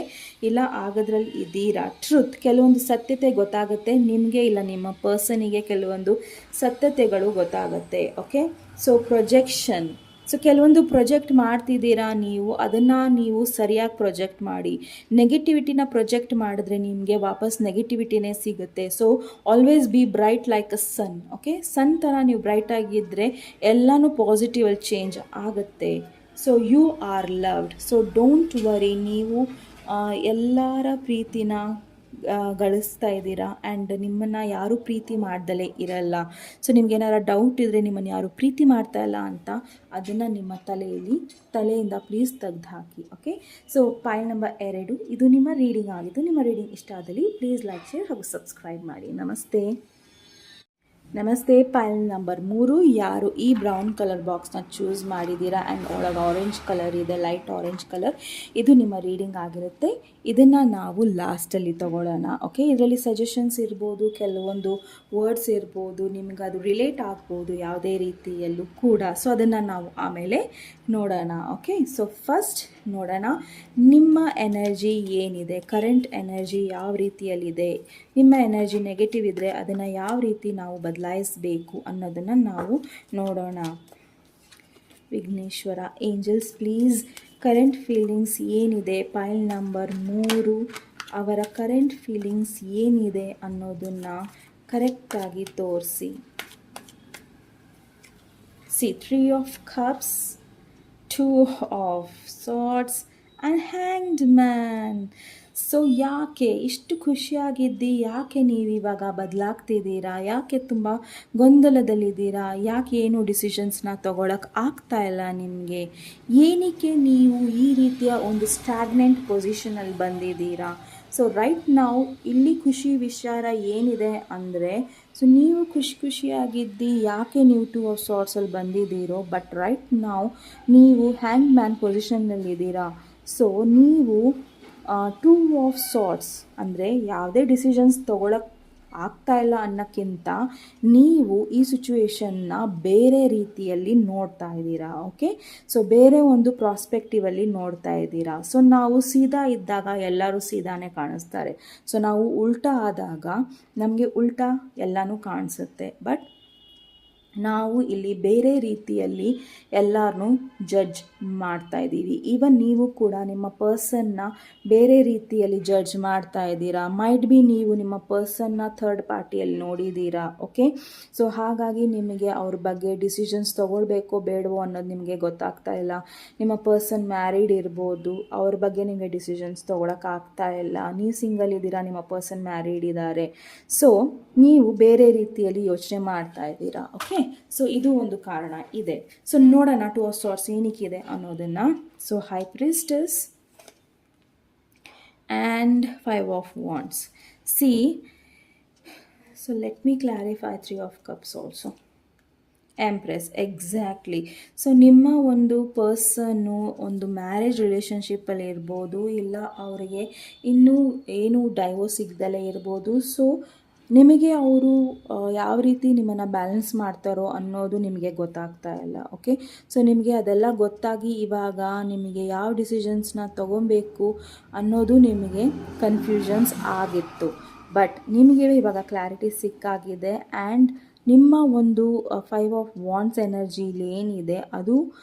ಇಲ್ಲ ಆಗೋದ್ರಲ್ಲಿ ಇದ್ದೀರಾ. ಟ್ರುತ್, ಕೆಲವೊಂದು ಸತ್ಯತೆ ಗೊತ್ತಾಗುತ್ತೆ ನಿಮಗೆ, ಇಲ್ಲ ನಿಮ್ಮ ಪರ್ಸನಿಗೆ ಕೆಲವೊಂದು ಸತ್ಯತೆಗಳು ಗೊತ್ತಾಗುತ್ತೆ. Okay, so projection. ಸೊ ಕೆಲವೊಂದು ಪ್ರೊಜೆಕ್ಟ್ ಮಾಡ್ತಿದ್ದೀರಾ ನೀವು, ಅದನ್ನು ನೀವು ಸರಿಯಾಗಿ ಪ್ರೊಜೆಕ್ಟ್ ಮಾಡಿ. ನೆಗೆಟಿವಿಟಿನ ಪ್ರೊಜೆಕ್ಟ್ ಮಾಡಿದ್ರೆ ನಿಮಗೆ ವಾಪಸ್ ನೆಗೆಟಿವಿಟಿನೇ ಸಿಗುತ್ತೆ. So always be bright like a sun. Okay, sun ಥರ ನೀವು ಬ್ರೈಟಾಗಿದ್ದರೆ ಎಲ್ಲನೂ ಪಾಸಿಟಿವಲ್ಲಿ ಚೇಂಜ್ ಆಗುತ್ತೆ. So you are loved. So don't worry, ನೀವು ಎಲ್ಲರ ಪ್ರೀತಿನ ಗಳಿಸ್ತಾ ಇದ್ದೀರಾ. ಆ್ಯಂಡ್ ನಿಮ್ಮನ್ನು ಯಾರೂ ಪ್ರೀತಿ ಮಾಡ್ದಲೇ ಇರಲ್ಲ. ಸೊ ನಿಮ್ಗೇನಾರ ಡೌಟ್ ಇದ್ದರೆ ನಿಮ್ಮನ್ನು ಯಾರು ಪ್ರೀತಿ ಮಾಡ್ತಾ ಇಲ್ಲ ಅಂತ, ಅದನ್ನು ನಿಮ್ಮ ತಲೆಯಿಂದ ಪ್ಲೀಸ್ ತೆಗೆದು ಹಾಕಿ. ಓಕೆ, ಸೊ ಪೈಲ್ ನಂಬರ್ 2 ಇದು ನಿಮ್ಮ ರೀಡಿಂಗ್ ಆಗಿದ್ದು. ನಿಮ್ಮ ರೀಡಿಂಗ್ ಇಷ್ಟ ಆದಲ್ಲಿ ಪ್ಲೀಸ್ ಲೈಕ್, ಶೇರ್ ಹಾಗೂ ಸಬ್ಸ್ಕ್ರೈಬ್ ಮಾಡಿ. ನಮಸ್ತೆ. ಪೈಲ್ ನಂಬರ್ 3 ಯಾರು ಈ ಬ್ರೌನ್ ಕಲರ್ ಬಾಕ್ಸ್ನ ಚೂಸ್ ಮಾಡಿದ್ದೀರಾ ಆ್ಯಂಡ್ ಒಳಗೆ ಆರೆಂಜ್ ಕಲರ್ ಇದೆ, ಲೈಟ್ ಆರೆಂಜ್ ಕಲರ್, ಇದು ನಿಮ್ಮ ರೀಡಿಂಗ್ ಆಗಿರುತ್ತೆ. ಇದನ್ನು ನಾವು ಲಾಸ್ಟಲ್ಲಿ ತೊಗೊಳ್ಳೋಣ. ಓಕೆ, ಇದರಲ್ಲಿ ಸಜೆಷನ್ಸ್ ಇರ್ಬೋದು, ಕೆಲವೊಂದು ವರ್ಡ್ಸ್ ಇರ್ಬೋದು, ನಿಮ್ಗೆ ಅದು ರಿಲೇಟ್ ಆಗ್ಬೋದು ಯಾವುದೇ ರೀತಿಯಲ್ಲೂ ಕೂಡ. ಸೊ ಅದನ್ನು ನಾವು ಆಮೇಲೆ ನೋಡೋಣ. ಓಕೆ, ಸೊ ಫಸ್ಟ್ ನೋಡೋಣ ನಿಮ್ಮ ಎನರ್ಜಿ ಏನಿದೆ, ಕರೆಂಟ್ ಎನರ್ಜಿ ಯಾವ ರೀತಿಯಲ್ಲಿದೆ. ನಿಮ್ಮ ಎನರ್ಜಿ ನೆಗೆಟಿವ್ ಇದ್ದರೆ ಅದನ್ನು ಯಾವ ರೀತಿ ನಾವು ಬದಲಾಯಿಸಬೇಕು ಅನ್ನೋದನ್ನು ನಾವು ನೋಡೋಣ. Vighneshwara angels please, current feelings ಏನಿದೆ, ಪೈಲ್ ನಂಬರ್ 3 ಅವರ ಕರೆಂಟ್ ಫೀಲಿಂಗ್ಸ್ ಏನಿದೆ ಅನ್ನೋದನ್ನು ಕರೆಕ್ಟಾಗಿ ತೋರಿಸಿ. C 3 of cups, 2 of swords and hanged man. So ಯಾಕೆ ಇಷ್ಟು ಖುಷಿಯಾಗಿದ್ದು, ಯಾಕೆ ನೀವಿವಾಗ ಬದಲಾಗ್ತಿದ್ದೀರಾ, ಯಾಕೆ ತುಂಬ ಗೊಂದಲದಲ್ಲಿದ್ದೀರಾ, ಯಾಕೆ ಏನು ಡಿಸಿಷನ್ಸ್ನ ತೊಗೊಳಕ್ಕೆ ಆಗ್ತಾ ಇಲ್ಲ ನಿಮಗೆ, ಏನಕ್ಕೆ ನೀವು ಈ ರೀತಿಯ ಒಂದು ಸ್ಟ್ಯಾಗ್ನೆಂಟ್ ಪೊಸಿಷನಲ್ಲಿ ಬಂದಿದ್ದೀರಾ. ಸೊ ರೈಟ್ ನಾವು ಇಲ್ಲಿ ಖುಷಿ ವಿಚಾರ ಏನಿದೆ ಅಂದರೆ, ಸೊ ನೀವು ಖುಷಿಯಾಗಿದ್ದು ಯಾಕೆ ನೀವು 2 ಆಫ್ ಸಾರ್ಟ್ಸಲ್ಲಿ ಬಂದಿದ್ದೀರೋ, ಬಟ್ ರೈಟ್ ನಾವು ನೀವು ಹ್ಯಾಂಗ್ ಮ್ಯಾನ್ ಪೊಸಿಷನ್ನಲ್ಲಿದ್ದೀರಾ. ಸೊ ನೀವು 2 ಆಫ್ ಸಾರ್ಟ್ಸ್ ಅಂದರೆ ಯಾವುದೇ ಡಿಸಿಷನ್ಸ್ ತೊಗೊಳಕ್ಕೆ ಆಗ್ತಾ ಇಲ್ಲ ಅನ್ನೋಕ್ಕಿಂತ ನೀವು ಈ ಸಿಚುವೇಶನ್ನ ಬೇರೆ ರೀತಿಯಲ್ಲಿ ನೋಡ್ತಾ ಇದ್ದೀರಾ. ಓಕೆ, ಸೊ ಬೇರೆ ಒಂದು ಪ್ರಾಸ್ಪೆಕ್ಟಿವಲ್ಲಿ ನೋಡ್ತಾ ಇದ್ದೀರಾ. ಸೊ ನಾವು ಸೀದಾ ಇದ್ದಾಗ ಎಲ್ಲರೂ ಸೀದಾನೇ ಕಾಣಿಸ್ತಾರೆ. ಸೊ ನಾವು ಉಲ್ಟಾ ಆದಾಗ ನಮಗೆ ಉಲ್ಟಾ ಎಲ್ಲನೂ ಕಾಣಿಸುತ್ತೆ. ಬಟ್ ನಾವು ಇಲ್ಲಿ ಬೇರೆ ರೀತಿಯಲ್ಲಿ ಎಲ್ಲರನ್ನೂ ಜಡ್ಜ್ ಮಾಡ್ತಾ ಇದ್ದೀವಿ. ಈವನ್ ನೀವು ಕೂಡ ನಿಮ್ಮ ಪರ್ಸನ್ನ ಬೇರೆ ರೀತಿಯಲ್ಲಿ ಜಡ್ಜ್ ಮಾಡ್ತಾ ಇದ್ದೀರಾ. ಮೈಟ್ ಬಿ ನೀವು ನಿಮ್ಮ ಪರ್ಸನ್ನ ಥರ್ಡ್ ಪಾರ್ಟಿಯಲ್ಲಿ ನೋಡಿದ್ದೀರಾ. ಓಕೆ, ಸೊ ಹಾಗಾಗಿ ನಿಮಗೆ ಅವ್ರ ಬಗ್ಗೆ ಡಿಸಿಷನ್ಸ್ ತೊಗೊಳ್ಬೇಕೋ ಬೇಡವೋ ಅನ್ನೋದು ನಿಮಗೆ ಗೊತ್ತಾಗ್ತಾ ಇಲ್ಲ. ನಿಮ್ಮ ಪರ್ಸನ್ ಮ್ಯಾರಿಡ್ ಇರ್ಬೋದು, ಅವ್ರ ಬಗ್ಗೆ ನಿಮಗೆ ಡಿಸಿಷನ್ಸ್ ತೊಗೊಳಕ್ಕಾಗ್ತಾ ಇಲ್ಲ. ನೀವು ಸಿಂಗಲ್ ಇದ್ದೀರಾ, ನಿಮ್ಮ ಪರ್ಸನ್ ಮ್ಯಾರಿಡ್ ಇದ್ದಾರೆ. ಸೊ ನೀವು ಬೇರೆ ರೀತಿಯಲ್ಲಿ ಯೋಚನೆ ಮಾಡ್ತಾ ಇದ್ದೀರಾ. ಓಕೆ, ಸೊ ಇದು ಒಂದು ಕಾರಣ ಇದೆ. ಸೊ ನೋಡೋಣ ಟು ಆಫ್ ಸಾರ್ಟ್ಸ್ ಏನಕ್ಕಿದೆ ಅನ್ನೋದನ್ನು. So high priestess and 5 of wands. See, so let me clarify 3 of cups also. Empress, exactly. So ನಿಮ್ಮ ಒಂದು ಪರ್ಸನ್ನು ಒಂದು ಮ್ಯಾರೇಜ್ ರಿಲೇಷನ್ಶಿಪ್ಪಲ್ಲಿ ಇರ್ಬೋದು, ಇಲ್ಲ ಅವರಿಗೆ ಇನ್ನೂ ಏನು ಡೈವೋರ್ಸ್ ಸಿಗ್ದಲೇ ಇರ್ಬೋದು. ಸೊ ನಿಮಗೆ ಅವರು ಯಾವ ರೀತಿ ನಿಮ್ಮನ್ನು ಬ್ಯಾಲೆನ್ಸ್ ಮಾಡ್ತಾರೋ ಅನ್ನೋದು ನಿಮಗೆ ಗೊತ್ತಾಗ್ತಾ ಇಲ್ಲ. ಓಕೆ, ಸೊ ನಿಮಗೆ ಅದೆಲ್ಲ ಗೊತ್ತಾಗಿ ಇವಾಗ ನಿಮಗೆ ಯಾವ ಡಿಸಿಷನ್ಸ್ನ ತೊಗೊಬೇಕು ಅನ್ನೋದು ನಿಮಗೆ ಕನ್ಫ್ಯೂಷನ್ಸ್ ಆಗಿತ್ತು. ಬಟ್ ನಿಮಗೆ ಇವಾಗ ಕ್ಲಾರಿಟಿ ಸಿಕ್ಕಾಗಿದೆ. ಆ್ಯಂಡ್ ನಿಮ್ಮ ಒಂದು 5 ಆಫ್ ವಾಂಡ್ಸ್ ಎನರ್ಜಿಲಿ ಏನಿದೆ ಅದು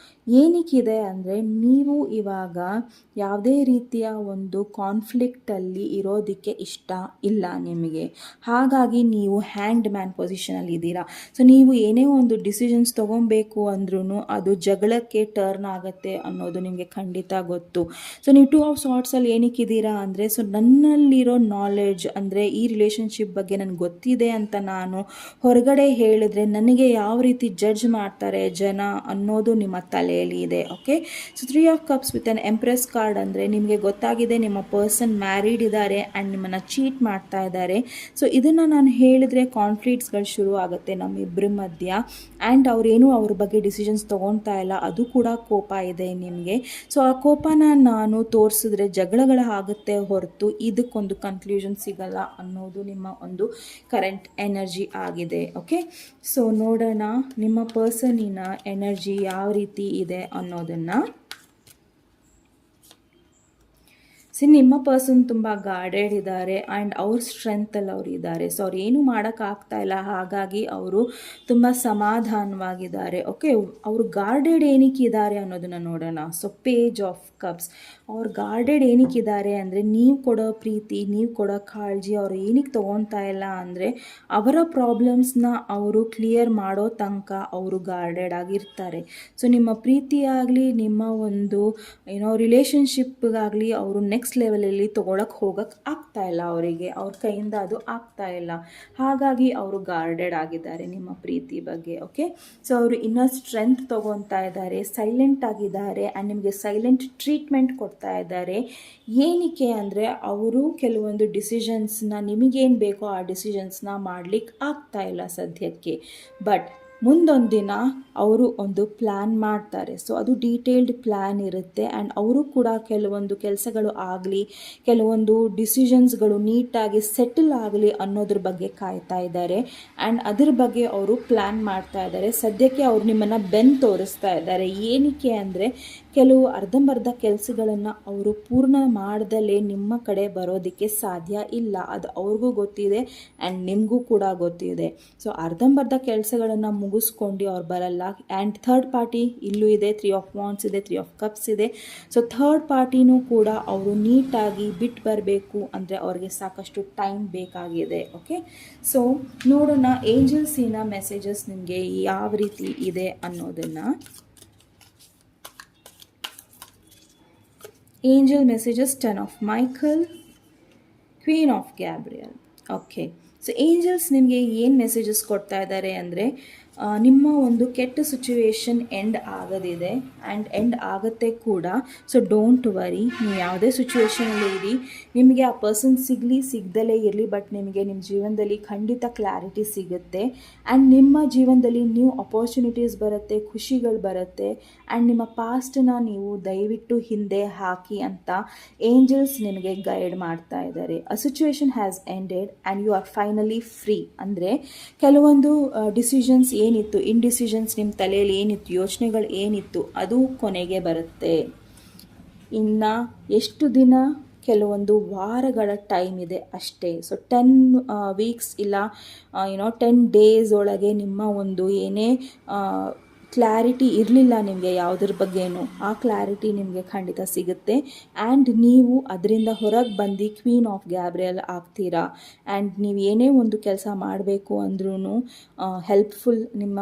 ಏನಕ್ಕಿದೆ ಅಂದರೆ ನೀವು ಇವಾಗ ಯಾವುದೇ ರೀತಿಯ ಒಂದು ಕಾನ್ಫ್ಲಿಕ್ಟಲ್ಲಿ ಇರೋದಕ್ಕೆ ಇಷ್ಟ ಇಲ್ಲ ನಿಮಗೆ. ಹಾಗಾಗಿ ನೀವು ಹ್ಯಾಂಗ್ಡ್ ಮ್ಯಾನ್ ಪೊಸಿಷನಲ್ಲಿ ಇದ್ದೀರಾ. ಸೊ ನೀವು ಏನೇ ಒಂದು ಡಿಸಿಷನ್ಸ್ ತೊಗೊಬೇಕು ಅಂದ್ರೂ ಅದು ಜಗಳಕ್ಕೆ ಟರ್ನ್ ಆಗುತ್ತೆ ಅನ್ನೋದು ನಿಮಗೆ ಖಂಡಿತ ಗೊತ್ತು. ಸೊ ನೀವು 2 ಆಫ್ ಸಾರ್ಟ್ಸಲ್ಲಿ ಏನಕ್ಕಿದ್ದೀರಾ ಅಂದರೆ, ಸೊ ನನ್ನಲ್ಲಿರೋ ನಾಲೆಡ್ಜ್ ಅಂದರೆ ಈ ರಿಲೇಷನ್ಶಿಪ್ ಬಗ್ಗೆ ನನಗೆ ಗೊತ್ತಿದೆ ಅಂತ ನಾನು ಹೊರಗಡೆ ಹೇಳಿದ್ರೆ ನನಗೆ ಯಾವ ರೀತಿ ಜಡ್ಜ್ ಮಾಡ್ತಾರೆ ಜನ ಅನ್ನೋದು ನಿಮ್ಮ ತಲೆಯಲ್ಲಿ ಇದೆ. Okay, so 3 of cups with on empress card ಅಂದರೆ ನಿಮಗೆ ಗೊತ್ತಾಗಿದೆ ನಿಮ್ಮ ಪರ್ಸನ್ ಮ್ಯಾರಿಡ್ ಇದ್ದಾರೆ ಆ್ಯಂಡ್ ನಿಮ್ಮನ್ನು ಚೀಟ್ ಮಾಡ್ತಾ ಇದ್ದಾರೆ. ಸೊ ಇದನ್ನು ನಾನು ಹೇಳಿದರೆ ಕಾನ್ಫ್ಲಿಕ್ಟ್ಸ್ಗಳು ಶುರು ಆಗುತ್ತೆ ನಮ್ಮಿಬ್ಬರ ಮಧ್ಯ. ಆ್ಯಂಡ್ ಅವರೇನು ಅವ್ರ ಬಗ್ಗೆ ಡಿಸಿಷನ್ಸ್ ತೊಗೊಳ್ತಾ ಇಲ್ಲ, ಅದು ಕೂಡ ಕೋಪ ಇದೆ ನಿಮಗೆ. ಸೊ ಆ ಕೋಪನ ನಾನು ತೋರಿಸಿದ್ರೆ ಜಗಳಗಳಾಗುತ್ತೆ ಹೊರತು ಇದಕ್ಕೊಂದು ಕನ್ಕ್ಲೂಷನ್ ಸಿಗಲ್ಲ ಅನ್ನೋದು ನಿಮ್ಮ ಒಂದು ಕರೆಂಟ್ ಎನರ್ಜಿ ಆಗಿದೆ. ಓಕೆ, ಸೊ ನೋಡೋಣ ನಿಮ್ಮ ಪರ್ಸನಿನ ಎನರ್ಜಿ ಯಾವ ರೀತಿ ಇದೆ ಅನ್ನೋದನ್ನು. ನಿಮ್ಮ ಪರ್ಸನ್ ತುಂಬ ಗಾರ್ಡೆಡ್ ಇದ್ದಾರೆ ಆ್ಯಂಡ್ ಅವ್ರ ಸ್ಟ್ರೆಂತಲ್ಲಿ ಅವರು ಇದ್ದಾರೆ. ಸೊ ಅವ್ರು ಏನು ಮಾಡೋಕ್ಕಾಗ್ತಾ ಇಲ್ಲ, ಹಾಗಾಗಿ ಅವರು ತುಂಬ ಸಮಾಧಾನವಾಗಿದ್ದಾರೆ. ಓಕೆ, ಅವರು ಗಾರ್ಡೆಡ್ ಏನಕ್ಕಿದ್ದಾರೆ ಅನ್ನೋದನ್ನು ನೋಡೋಣ. ಸೊ ಪೇಜ್ ಆಫ್ ಕಪ್ಸ್, ಅವ್ರು ಗಾರ್ಡೆಡ್ ಏನಕ್ಕಿದ್ದಾರೆ ಅಂದರೆ ನೀವು ಕೊಡೋ ಪ್ರೀತಿ, ನೀವು ಕೊಡೋ ಕಾಳಜಿ ಅವ್ರು ಏನಕ್ಕೆ ತೊಗೊಳ್ತಾ ಇಲ್ಲ ಅಂದರೆ ಅವರ ಪ್ರಾಬ್ಲಮ್ಸ್ನ ಅವರು ಕ್ಲಿಯರ್ ಮಾಡೋ ತನಕ ಅವರು ಗಾರ್ಡೆಡ್ ಆಗಿರ್ತಾರೆ. ಸೊ ನಿಮ್ಮ ಪ್ರೀತಿಯಾಗಲಿ ನಿಮ್ಮ ಒಂದು ರಿಲೇಷನ್ಶಿಪ್ಗಾಗಲಿ ಅವರು ನೆಕ್ಸ್ಟ್ ಲೆವೆಲಲ್ಲಿ ಹೋಗಕ್ಕೆ ಆಗ್ತಾ ಇಲ್ಲ, ಅವರಿಗೆ ಅವ್ರ ಕೈಯಿಂದ ಅದು ಆಗ್ತಾ ಇಲ್ಲ. ಹಾಗಾಗಿ ಅವರು ಗಾರ್ಡೆಡ್ ಆಗಿದ್ದಾರೆ ನಿಮ್ಮ ಪ್ರೀತಿ ಬಗ್ಗೆ. ಓಕೆ, ಸೊ ಅವರು ಇನ್ನೂ ಸ್ಟ್ರೆಂತ್ ತೊಗೊತಾ ಇದ್ದಾರೆ, ಸೈಲೆಂಟ್ ಆಗಿದ್ದಾರೆ ಆ್ಯಂಡ್ ನಿಮಗೆ ಸೈಲೆಂಟ್ ಟ್ರೀಟ್ಮೆಂಟ್ ಕೊಡ್ತಾ ಇದ್ದಾರೆ. ಏನಕ್ಕೆ ಅಂದರೆ ಅವರು ಕೆಲವೊಂದು ಡಿಸಿಷನ್ಸ್ನ ನಿಮಗೇನು ಬೇಕೋ ಆ ಡಿಸಿಷನ್ಸ್ನ ಮಾಡಲಿಕ್ಕೆ ಆಗ್ತಾ ಇಲ್ಲ ಸದ್ಯಕ್ಕೆ. ಬಟ್ ಮುಂದೊಂದು ದಿನ ಅವರು ಒಂದು ಪ್ಲ್ಯಾನ್ ಮಾಡ್ತಾರೆ. ಸೊ ಅದು ಡೀಟೇಲ್ಡ್ ಪ್ಲ್ಯಾನ್ ಇರುತ್ತೆ ಆ್ಯಂಡ್ ಅವರು ಕೂಡ ಕೆಲವೊಂದು ಕೆಲಸಗಳು ಆಗಲಿ, ಕೆಲವೊಂದು ಡಿಸಿಷನ್ಸ್ಗಳು ನೀಟಾಗಿ ಸೆಟಲ್ ಆಗಲಿ ಅನ್ನೋದ್ರ ಬಗ್ಗೆ ಕಾಯ್ತಾ ಇದ್ದಾರೆ. ಆ್ಯಂಡ್ ಅದ್ರ ಬಗ್ಗೆ ಅವರು ಪ್ಲ್ಯಾನ್ ಮಾಡ್ತಾ ಇದ್ದಾರೆ. ಸದ್ಯಕ್ಕೆ ಅವರು ನಿಮ್ಮನ್ನು ಬೆನ್ನು ತೋರಿಸ್ತಾ ಇದ್ದಾರೆ. ಏನಕ್ಕೆ ಅಂದರೆ ಕೆಲವು ಅರ್ಧಂಬರ್ಧ ಕೆಲಸಗಳನ್ನು ಅವರು ಪೂರ್ಣ ಮಾಡ್ದಲೇ ನಿಮ್ಮ ಕಡೆ ಬರೋದಕ್ಕೆ ಸಾಧ್ಯ ಇಲ್ಲ. ಅದು ಅವ್ರಿಗೂ ಗೊತ್ತಿದೆ ಆ್ಯಂಡ್ ನಿಮಗೂ ಕೂಡ ಗೊತ್ತಿದೆ. ಸೊ ಅರ್ಧಂಬರ್ಧ ಕೆಲಸಗಳನ್ನು ಮುಗಿಸ್ಕೊಂಡು ಅವ್ರು ಬರಲ್ಲ. ಆ್ಯಂಡ್ ಥರ್ಡ್ ಪಾರ್ಟಿ ಇಲ್ಲೂ ಇದೆ, 3 ಆಫ್ ವಾಂಡ್ಸ್ ಇದೆ, 3 ಆಫ್ ಕಪ್ಸ್ ಇದೆ. ಸೊ ಥರ್ಡ್ ಪಾರ್ಟಿನೂ ಕೂಡ ಅವರು ನೀಟಾಗಿ ಬಿಟ್ಟು ಬರಬೇಕು ಅಂದರೆ ಅವ್ರಿಗೆ ಸಾಕಷ್ಟು ಟೈಮ್ ಬೇಕಾಗಿದೆ. ಓಕೆ, ಸೊ ನೋಡೋಣ ಏಂಜಲ್ಸಿನ ಮೆಸೇಜಸ್ ನಿಮಗೆ ಯಾವ ರೀತಿ ಇದೆ ಅನ್ನೋದನ್ನು. Angel messages 10 of Michael, queen of Gabriel. Okay, so angels ನಿಮಗೆ ಏನು ಮೆಸೇಜಸ್ ಕೊಡ್ತಾ ಇದ್ದಾರೆ ಅಂದರೆ ನಿಮ್ಮ ಒಂದು ಕೆಟ್ಟ ಸಿಚುವೇಶನ್ ಎಂಡ್ ಆಗೋದಿದೆ ಆ್ಯಂಡ್ ಎಂಡ್ ಆಗುತ್ತೆ ಕೂಡ. ಸೊ ಡೋಂಟ್ ವರಿ, ನೀವು ಯಾವುದೇ ಸಿಚುವೇಶನಲ್ಲಿ ಇರಿ, ನಿಮಗೆ ಆ ಪರ್ಸನ್ ಸಿಗಲಿ ಸಿಗದಲೇ ಇರಲಿ, ಬಟ್ ನಿಮಗೆ ನಿಮ್ಮ ಜೀವನದಲ್ಲಿ ಖಂಡಿತ ಕ್ಲಾರಿಟಿ ಸಿಗುತ್ತೆ ಆ್ಯಂಡ್ ನಿಮ್ಮ ಜೀವನದಲ್ಲಿ ನ್ಯೂ ಅಪರ್ಚುನಿಟೀಸ್ ಬರುತ್ತೆ, ಖುಷಿಗಳು ಬರುತ್ತೆ ಆ್ಯಂಡ್ ನಿಮ್ಮ ಪಾಸ್ಟನ್ನ ನೀವು ದಯವಿಟ್ಟು ಹಿಂದೆ ಹಾಕಿ ಅಂತ ಏಂಜಲ್ಸ್ ನಿಮಗೆ ಗೈಡ್ ಮಾಡ್ತಾ ಇದ್ದಾರೆ. A situation has ended and you are finally free. ಅಂದರೆ ಕೆಲವೊಂದು ಡಿಸಿಷನ್ಸ್ ಏನಿತ್ತು, ಇಂಡಿಸಿಷನ್ಸ್ ನಿಮ್ಮ ತಲೆಯಲ್ಲಿ ಏನಿತ್ತು, ಯೋಚನೆಗಳು ಏನಿತ್ತು, ಅದು ಕೊನೆಗೆ ಬರುತ್ತೆ. ಇನ್ನು ಎಷ್ಟು ದಿನ? ಕೆಲವೊಂದು ವಾರಗಳ ಟೈಮ್ ಇದೆ ಅಷ್ಟೇ. ಸೊ 10 ವೀಕ್ಸ್ ಇಲ್ಲ 10 ಡೇಸ್ ಒಳಗೆ ನಿಮ್ಮ ಒಂದು ಏನೇ ಕ್ಲಾರಿಟಿ ಇರಲಿಲ್ಲ ನಿಮಗೆ ಯಾವುದ್ರ ಬಗ್ಗೆನೂ, ಆ ಕ್ಲಾರಿಟಿ ನಿಮಗೆ ಖಂಡಿತ ಸಿಗುತ್ತೆ ಆ್ಯಂಡ್ ನೀವು ಅದರಿಂದ ಹೊರಗೆ ಬಂದು ಕ್ವೀನ್ ಆಫ್ ಗ್ಯಾಬ್ರಿಯಲ್ ಆಗ್ತೀರಾ. ಆ್ಯಂಡ್ ನೀವು ಏನೇ ಒಂದು ಕೆಲಸ ಮಾಡಬೇಕು ಅಂದ್ರೂ ಹೆಲ್ಪ್ಫುಲ್, ನಿಮ್ಮ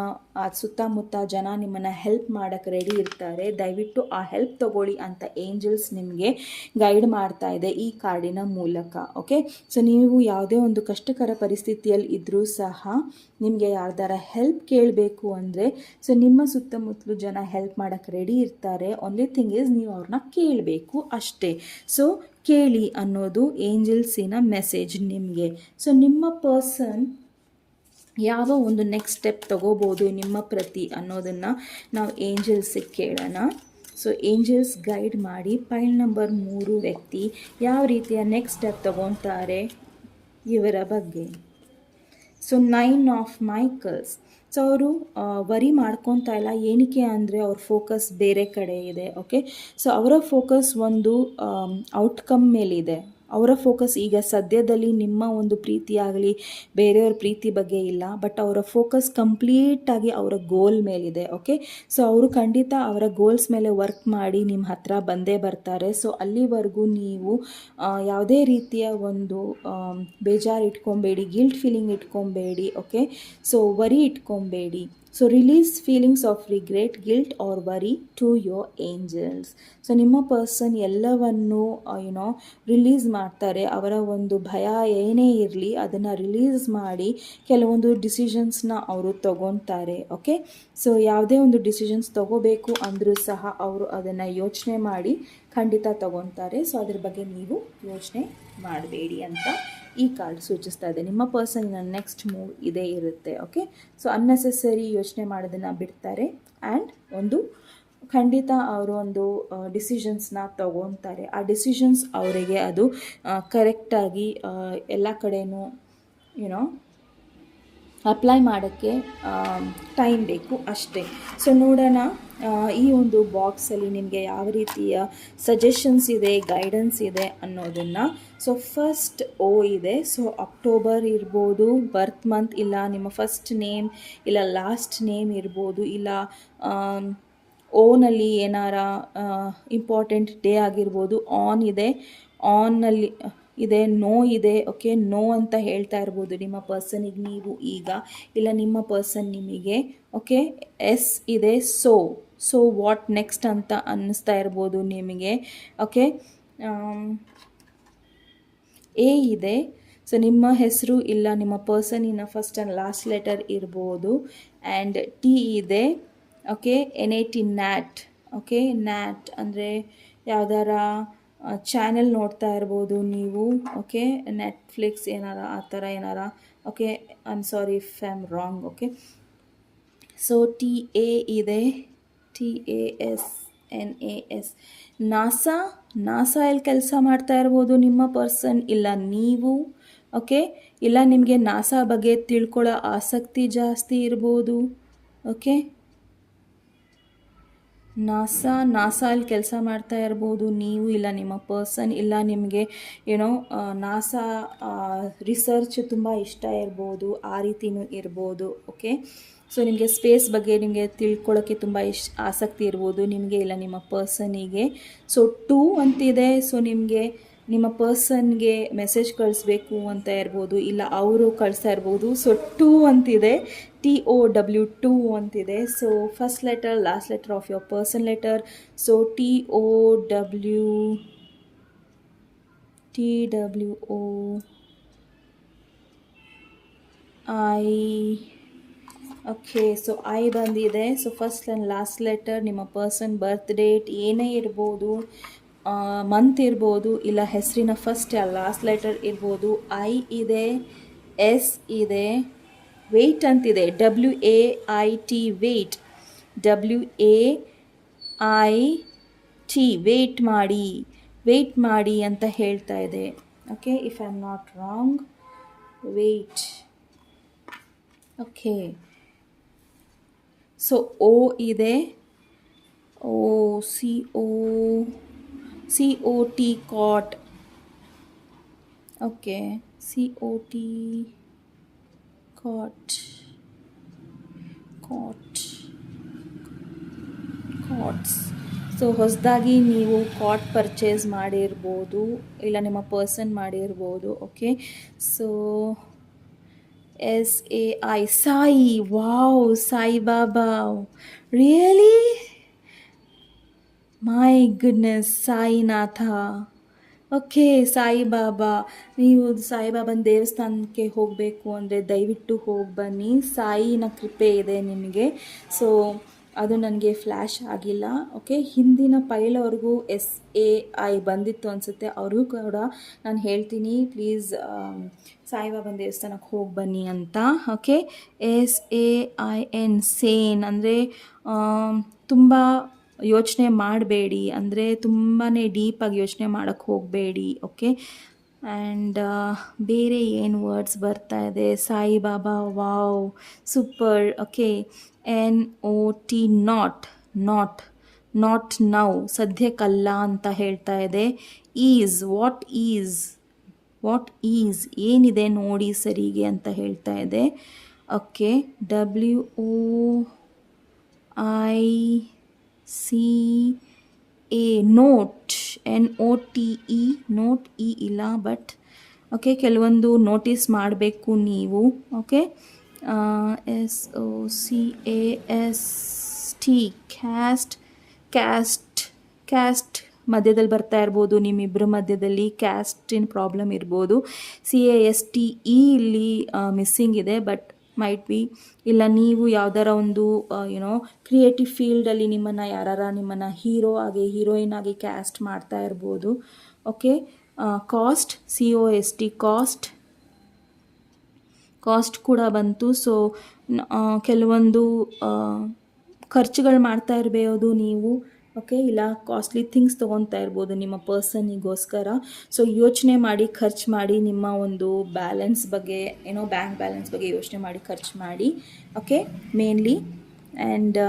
ಸುತ್ತಮುತ್ತ ಜನ ನಿಮ್ಮನ್ನು ಹೆಲ್ಪ್ ಮಾಡೋಕ್ಕೆ ರೆಡಿ ಇರ್ತಾರೆ. ದಯವಿಟ್ಟು ಆ ಹೆಲ್ಪ್ ತಗೊಳ್ಳಿ ಅಂತ ಏಂಜಲ್ಸ್ ನಿಮಗೆ ಗೈಡ್ ಮಾಡ್ತಾ ಇದೆ ಈ ಕಾರ್ಡಿನ ಮೂಲಕ. ಓಕೆ, ಸೊ ನೀವು ಯಾವುದೇ ಒಂದು ಕಷ್ಟಕರ ಪರಿಸ್ಥಿತಿಯಲ್ಲಿ ಇದ್ದರೂ ಸಹ ನಿಮಗೆ ಯಾರ್ದಾರ ಹೆಲ್ಪ್ ಕೇಳಬೇಕು ಅಂದರೆ, ಸೊ ನಿಮ್ಮ ಸುತ್ತಮುತ್ತಲು ಜನ ಹೆಲ್ಪ್ ಮಾಡೋಕ್ಕೆ ರೆಡಿ ಇರ್ತಾರೆ. ಓನ್ಲಿ ಥಿಂಗ್ ಈಸ್ ನೀವು ಅವ್ರನ್ನ ಕೇಳಬೇಕು ಅಷ್ಟೇ. ಸೊ ಕೇಳಿ ಅನ್ನೋದು ಏಂಜಲ್ಸಿನ ಮೆಸೇಜ್ ನಿಮಗೆ. ಸೊ ನಿಮ್ಮ ಪರ್ಸನ್ ಯಾವ ಒಂದು ನೆಕ್ಸ್ಟ್ ಸ್ಟೆಪ್ ತಗೋಬೋದು ನಿಮ್ಮ ಪ್ರತಿ ಅನ್ನೋದನ್ನು ನಾವು ಏಂಜಲ್ಸಿಗೆ ಕೇಳೋಣ. ಸೊ ಏಂಜಲ್ಸ್ ಗೈಡ್ ಮಾಡಿ ಪೈಲ್ ನಂಬರ್ 3 ವ್ಯಕ್ತಿ ಯಾವ ರೀತಿಯ ನೆಕ್ಸ್ಟ್ ಸ್ಟೆಪ್ ತಗೊತಾರೆ ಇವರ ಬಗ್ಗೆ. So 9 of Michaels. ಸೊ ಅವರು ವರಿ ಮಾಡ್ಕೊತಾ ಇಲ್ಲ, ಏನಕ್ಕೆ ಅಂದರೆ ಅವ್ರ ಫೋಕಸ್ ಬೇರೆ ಕಡೆ ಇದೆ. ಓಕೆ, ಸೊ ಅವರ ಫೋಕಸ್ ಒಂದು ಔಟ್ಕಮ್ ಮೇಲಿದೆ. ಅವರ ಫೋಕಸ್ ಈಗ ಸದ್ಯದಲ್ಲಿ ನಿಮ್ಮ ಒಂದು ಪ್ರೀತಿ ಆಗಲಿ ಬೇರೆಯವ್ರ ಪ್ರೀತಿ ಬಗ್ಗೆ ಇಲ್ಲ, ಬಟ್ ಅವರ ಫೋಕಸ್ ಕಂಪ್ಲೀಟಾಗಿ ಅವರ ಗೋಲ್ ಮೇಲಿದೆ. ಓಕೆ, ಸೊ ಅವರು ಖಂಡಿತ ಅವರ ಗೋಲ್ಸ್ ಮೇಲೆ ವರ್ಕ್ ಮಾಡಿ ನಿಮ್ಮ ಹತ್ರ ಬಂದೇ ಬರ್ತಾರೆ. ಸೊ ಅಲ್ಲಿವರೆಗೂ ನೀವು ಯಾವುದೇ ರೀತಿಯ ಒಂದು ಬೇಜಾರು ಇಟ್ಕೊಬೇಡಿ, ಗಿಲ್ಟ್ ಫೀಲಿಂಗ್ ಇಟ್ಕೊಬೇಡಿ. ಓಕೆ, ಸೊ ವರಿ ಇಟ್ಕೊಬೇಡಿ. So release feelings of regret, guilt or worry to your angels. So ನಿಮ್ಮ ಪರ್ಸನ್ ಎಲ್ಲವನ್ನು ರಿಲೀಸ್ ಮಾಡ್ತಾರೆ. ಅವರ ಒಂದು ಭಯ ಏನೇ ಇರಲಿ ಅದನ್ನು ರಿಲೀಸ್ ಮಾಡಿ ಕೆಲವೊಂದು ಡಿಸಿಷನ್ಸ್ನ ಅವರು ತಗೊತಾರೆ. ಓಕೆ, ಸೊ ಯಾವುದೇ ಒಂದು ಡಿಸಿಷನ್ಸ್ ತಗೋಬೇಕು ಅಂದರೂ ಸಹ ಅವರು ಅದನ್ನು ಯೋಚನೆ ಮಾಡಿ ಖಂಡಿತ ತಗೊತಾರೆ. ಸೊ ಅದ್ರ ಬಗ್ಗೆ ನೀವು ಯೋಚನೆ ಮಾಡಬೇಡಿ ಅಂತ ಈ ಕಾರ್ಡ್ ಸೂಚಿಸ್ತಾ ಇದೆ. ನಿಮ್ಮ ಪರ್ಸನ್ನ ನೆಕ್ಸ್ಟ್ ಮೂವ್ ಇದೇ ಇರುತ್ತೆ. ಓಕೆ, ಸೊ ಅನ್ನೆಸೆಸರಿ ಯೋಚನೆ ಮಾಡೋದನ್ನು ಬಿಡ್ತಾರೆ ಆ್ಯಂಡ್ ಒಂದು ಖಂಡಿತ ಅವರು ಒಂದು ಡಿಸಿಷನ್ಸ್ನ ತಗೊತಾರೆ. ಆ ಡಿಸಿಷನ್ಸ್ ಅವರಿಗೆ ಅದು ಕರೆಕ್ಟಾಗಿ ಎಲ್ಲ ಕಡೆಯೂ ಅಪ್ಲೈ ಮಾಡೋಕ್ಕೆ ಟೈಮ್ ಬೇಕು ಅಷ್ಟೇ. ಸೊ ನೋಡೋಣ ಈ ಒಂದು ಬಾಕ್ಸಲ್ಲಿ ನಿಮಗೆ ಯಾವ ರೀತಿಯ ಸಜೆಷನ್ಸ್ ಇದೆ, ಗೈಡೆನ್ಸ್ ಇದೆ ಅನ್ನೋದನ್ನು. ಸೊ ಫಸ್ಟ್ ಓ ಇದೆ. ಸೊ ಅಕ್ಟೋಬರ್ ಇರ್ಬೋದು, ಬರ್ತ್ ಮಂತ್ ಇಲ್ಲ ನಿಮ್ಮ ಫಸ್ಟ್ ನೇಮ್ ಇಲ್ಲ ಲಾಸ್ಟ್ ನೇಮ್ ಇರ್ಬೋದು, ಇಲ್ಲ ಓನಲ್ಲಿ ಏನಾರ ಇಂಪಾರ್ಟೆಂಟ್ ಡೇ ಆಗಿರ್ಬೋದು. ಆನ್ ಇದೆ, ಆನ್ನಲ್ಲಿ ಇದೆ, ನೋ ಇದೆ. ಓಕೆ, ನೋ ಅಂತ ಹೇಳ್ತಾ ಇರ್ಬೋದು ನಿಮ್ಮ ಪರ್ಸನಿಗೆ ನೀವು ಈಗ, ಇಲ್ಲ ನಿಮ್ಮ ಪರ್ಸನ್ ನಿಮಗೆ. ಓಕೆ, ಎಸ್ ಇದೆ, ಸೊ ವಾಟ್ ನೆಕ್ಸ್ಟ್ ಅಂತ ಅನ್ನಿಸ್ತಾ ಇರ್ಬೋದು ನಿಮಗೆ. ಓಕೆ, ಎ ಇದೆ. ಸೊ ನಿಮ್ಮ ಹೆಸರು ಇಲ್ಲ ನಿಮ್ಮ ಪರ್ಸನಿನ ಫಸ್ಟ್ ಆ್ಯಂಡ್ ಲಾಸ್ಟ್ ಲೆಟರ್ ಇರ್ಬೋದು. ಆ್ಯಂಡ್ ಟಿ ಇದೆ. Okay, NAT ನ್ಯಾಟ್. ಓಕೆ, ನ್ಯಾಟ್ ಅಂದರೆ ಯಾವ್ದಾರ ಚಾನೆಲ್ ನೋಡ್ತಾ ಇರ್ಬೋದು ನೀವು. ಓಕೆ, ನೆಟ್ಫ್ಲಿಕ್ಸ್ ಏನಾರ ಆ ಥರ ಏನಾರ. Okay, I am sorry if I am wrong. Okay, so TA ಇದೆ, TASNAS. ನಾಸಾಯಲ್ಲಿ ಕೆಲಸ ಮಾಡ್ತಾ ಇರ್ಬೋದು ನಿಮ್ಮ ಪರ್ಸನ್ ಇಲ್ಲ ನೀವು. ಓಕೆ, ಇಲ್ಲ ನಿಮಗೆ ನಾಸಾ ಬಗ್ಗೆ ತಿಳ್ಕೊಳ್ಳೋ ಆಸಕ್ತಿ ಜಾಸ್ತಿ ಇರ್ಬೋದು. ಓಕೆ, ನಾಸಾಲ್ಲಿ ಕೆಲಸ ಮಾಡ್ತಾ ಇರ್ಬೋದು ನೀವು, ಇಲ್ಲ ನಿಮ್ಮ ಪರ್ಸನ್, ಇಲ್ಲ ನಿಮಗೆ ನಾಸಾ ರಿಸರ್ಚ್ ತುಂಬ ಇಷ್ಟ ಇರ್ಬೋದು, ಆ ರೀತಿಯೂ ಇರ್ಬೋದು. ಓಕೆ, ಸೊ ನಿಮಗೆ ಸ್ಪೇಸ್ ಬಗ್ಗೆ ನಿಮಗೆ ತಿಳ್ಕೊಳ್ಳೋಕ್ಕೆ ತುಂಬ ಆಸಕ್ತಿ ಇರ್ಬೋದು ನಿಮಗೆ, ಇಲ್ಲ ನಿಮ್ಮ ಪರ್ಸನಿಗೆ. ಸೊ 2 ಅಂತಿದೆ. ಸೊ ನಿಮಗೆ ನಿಮ್ಮ ಪರ್ಸನ್ಗೆ ಮೆಸೇಜ್ ಕಳಿಸ್ಬೇಕು ಅಂತ ಇರ್ಬೋದು, ಇಲ್ಲ ಅವರು ಕಳಿಸ್ತಾ ಇರ್ಬೋದು. ಸೊ 2 ಅಂತಿದೆ, TOW2 ಅಂತಿದೆ. So first letter last letter of your person letter. So TWOI. Okay, so I ಬಂದಿದೆ. So first and last letter, ನಿಮ್ಮ ಪರ್ಸನ್ ಬರ್ತ್ ಡೇಟ್ ಏನೇ ಇರ್ಬೋದು, ಮಂತ್ ಇರ್ಬೋದು, ಇಲ್ಲ ಹೆಸರಿನ ಫಸ್ಟ್ ಆ್ಯಂಡ್ ಲಾಸ್ಟ್ ಲೆಟರ್ ಇರ್ಬೋದು. ಐ ಇದೆ, ಎಸ್ ಇದೆ, ವೆಯ್ಟ್ ಅಂತಿದೆ, WAIT ವೆಯ್ಟ್, WAIT ವೆಯ್ಟ್ ಮಾಡಿ ಅಂತ ಹೇಳ್ತಾ ಇದೆ. Okay, if I am not wrong, wait. Okay, so O ಇದೆ, COT cot. Okay, COT cots. So ಹೊಸದಾಗಿ ನೀವು ಕಾಟ್ ಪರ್ಚೇಸ್ ಮಾಡಿರ್ಬೋದು, ಇಲ್ಲ ನಿಮ್ಮ ಪರ್ಸನ್ ಮಾಡಿರ್ಬೋದು. Okay, so SAI, Sai. Wow, Saibaba. Really, my goodness, Sainath. Okay, Saibaba. ನೀವು ಸಾಯಿಬಾಬಾನ ದೇವಸ್ಥಾನಕ್ಕೆ ಹೋಗಬೇಕು ಅಂದರೆ ದಯವಿಟ್ಟು ಹೋಗಿ ಬನ್ನಿ. ಸಾಯಿನ ಕೃಪೆ ಇದೆ ನಿಮಗೆ. ಸೊ ಅದು ನನಗೆ ಫ್ಲ್ಯಾಶ್ ಆಗಿಲ್ಲ. ಓಕೆ, ಹಿಂದಿನ ಪೈಲವ್ರಿಗೂ SAI ಬಂದಿತ್ತು ಅನಿಸುತ್ತೆ, ಅವ್ರಿಗೂ ಕೂಡ ನಾನು ಹೇಳ್ತೀನಿ ಪ್ಲೀಸ್ ಸಾಯಿಬಾಬಾನ ದೇವಸ್ಥಾನಕ್ಕೆ ಹೋಗಿ ಬನ್ನಿ ಅಂತ. ಓಕೆ, SAIN, ಸೇನ್ ಅಂದರೆ ತುಂಬ ಯೋಚನೆ ಮಾಡಬೇಡಿ, ಅಂದರೆ ತುಂಬಾ ಡೀಪಾಗಿ ಯೋಚನೆ ಮಾಡೋಕ್ಕೆ ಹೋಗಬೇಡಿ. ಓಕೆ, ಆ್ಯಂಡ್ ಬೇರೆ ಏನು ವರ್ಡ್ಸ್ ಬರ್ತಾ ಇದೆ? Saibaba, wow, super. Okay, NOT, not now, ಸದ್ಯಕ್ಕಲ್ಲ ಅಂತ ಹೇಳ್ತಾ ಇದೆ. ವಾಟ್ ಈಸ್ ಏನಿದೆ ನೋಡಿ ಸರಿಗೆ ಅಂತ ಹೇಳ್ತಾ ಇದೆ. Okay, WOICA, note, NOTE, note E ಇಲ್ಲ, ಬಟ್ ಓಕೆ, ಕೆಲವೊಂದು ನೋಟಿಸ್ ಮಾಡಬೇಕು ನೀವು. ಓಕೆ, SOCAST, ಕ್ಯಾಸ್ಟ್ ಮಧ್ಯದಲ್ಲಿ ಬರ್ತಾ ಇರ್ಬೋದು, ನಿಮ್ಮಿಬ್ಬರ ಮಧ್ಯದಲ್ಲಿ ಕ್ಯಾಸ್ಟಿನ ಪ್ರಾಬ್ಲಮ್ ಇರ್ಬೋದು. CASTE ಇಲ್ಲಿ ಮಿಸ್ಸಿಂಗ್ ಇದೆ, ಬಟ್ ಮೈಟ್ ಬಿ, ಇಲ್ಲ ನೀವು ಯಾವ್ದಾರ ಒಂದು ಕ್ರಿಯೇಟಿವ್ ಫೀಲ್ಡಲ್ಲಿ ನಿಮ್ಮನ್ನು ಹೀರೋ ಆಗಿ, ಹೀರೋಯಿನ್ ಆಗಿ ಕ್ಯಾಸ್ಟ್ ಮಾಡ್ತಾ ಇರ್ಬೋದು. ಓಕೆ, ಕಾಸ್ಟ್, COST, ಕಾಸ್ಟ್ ಕೂಡ ಬಂತು. ಸೊ ಕೆಲವೊಂದು ಖರ್ಚುಗಳು ಮಾಡ್ತಾ ಇರಬಹುದು ನೀವು. ಓಕೆ, ಇಲ್ಲ ಕಾಸ್ಟ್ಲಿ ಥಿಂಗ್ಸ್ ತೊಗೊತಾ ಇರ್ಬೋದು ನಿಮ್ಮ ಪರ್ಸನ್ನಿಗೋಸ್ಕರ. ಸೊ ಯೋಚನೆ ಮಾಡಿ ಖರ್ಚು ಮಾಡಿ, ನಿಮ್ಮ ಒಂದು ಬ್ಯಾಲೆನ್ಸ್ ಬಗ್ಗೆ, ಬ್ಯಾಂಕ್ ಬ್ಯಾಲೆನ್ಸ್ ಬಗ್ಗೆ ಯೋಚನೆ ಮಾಡಿ ಖರ್ಚು ಮಾಡಿ. Okay, mainly. And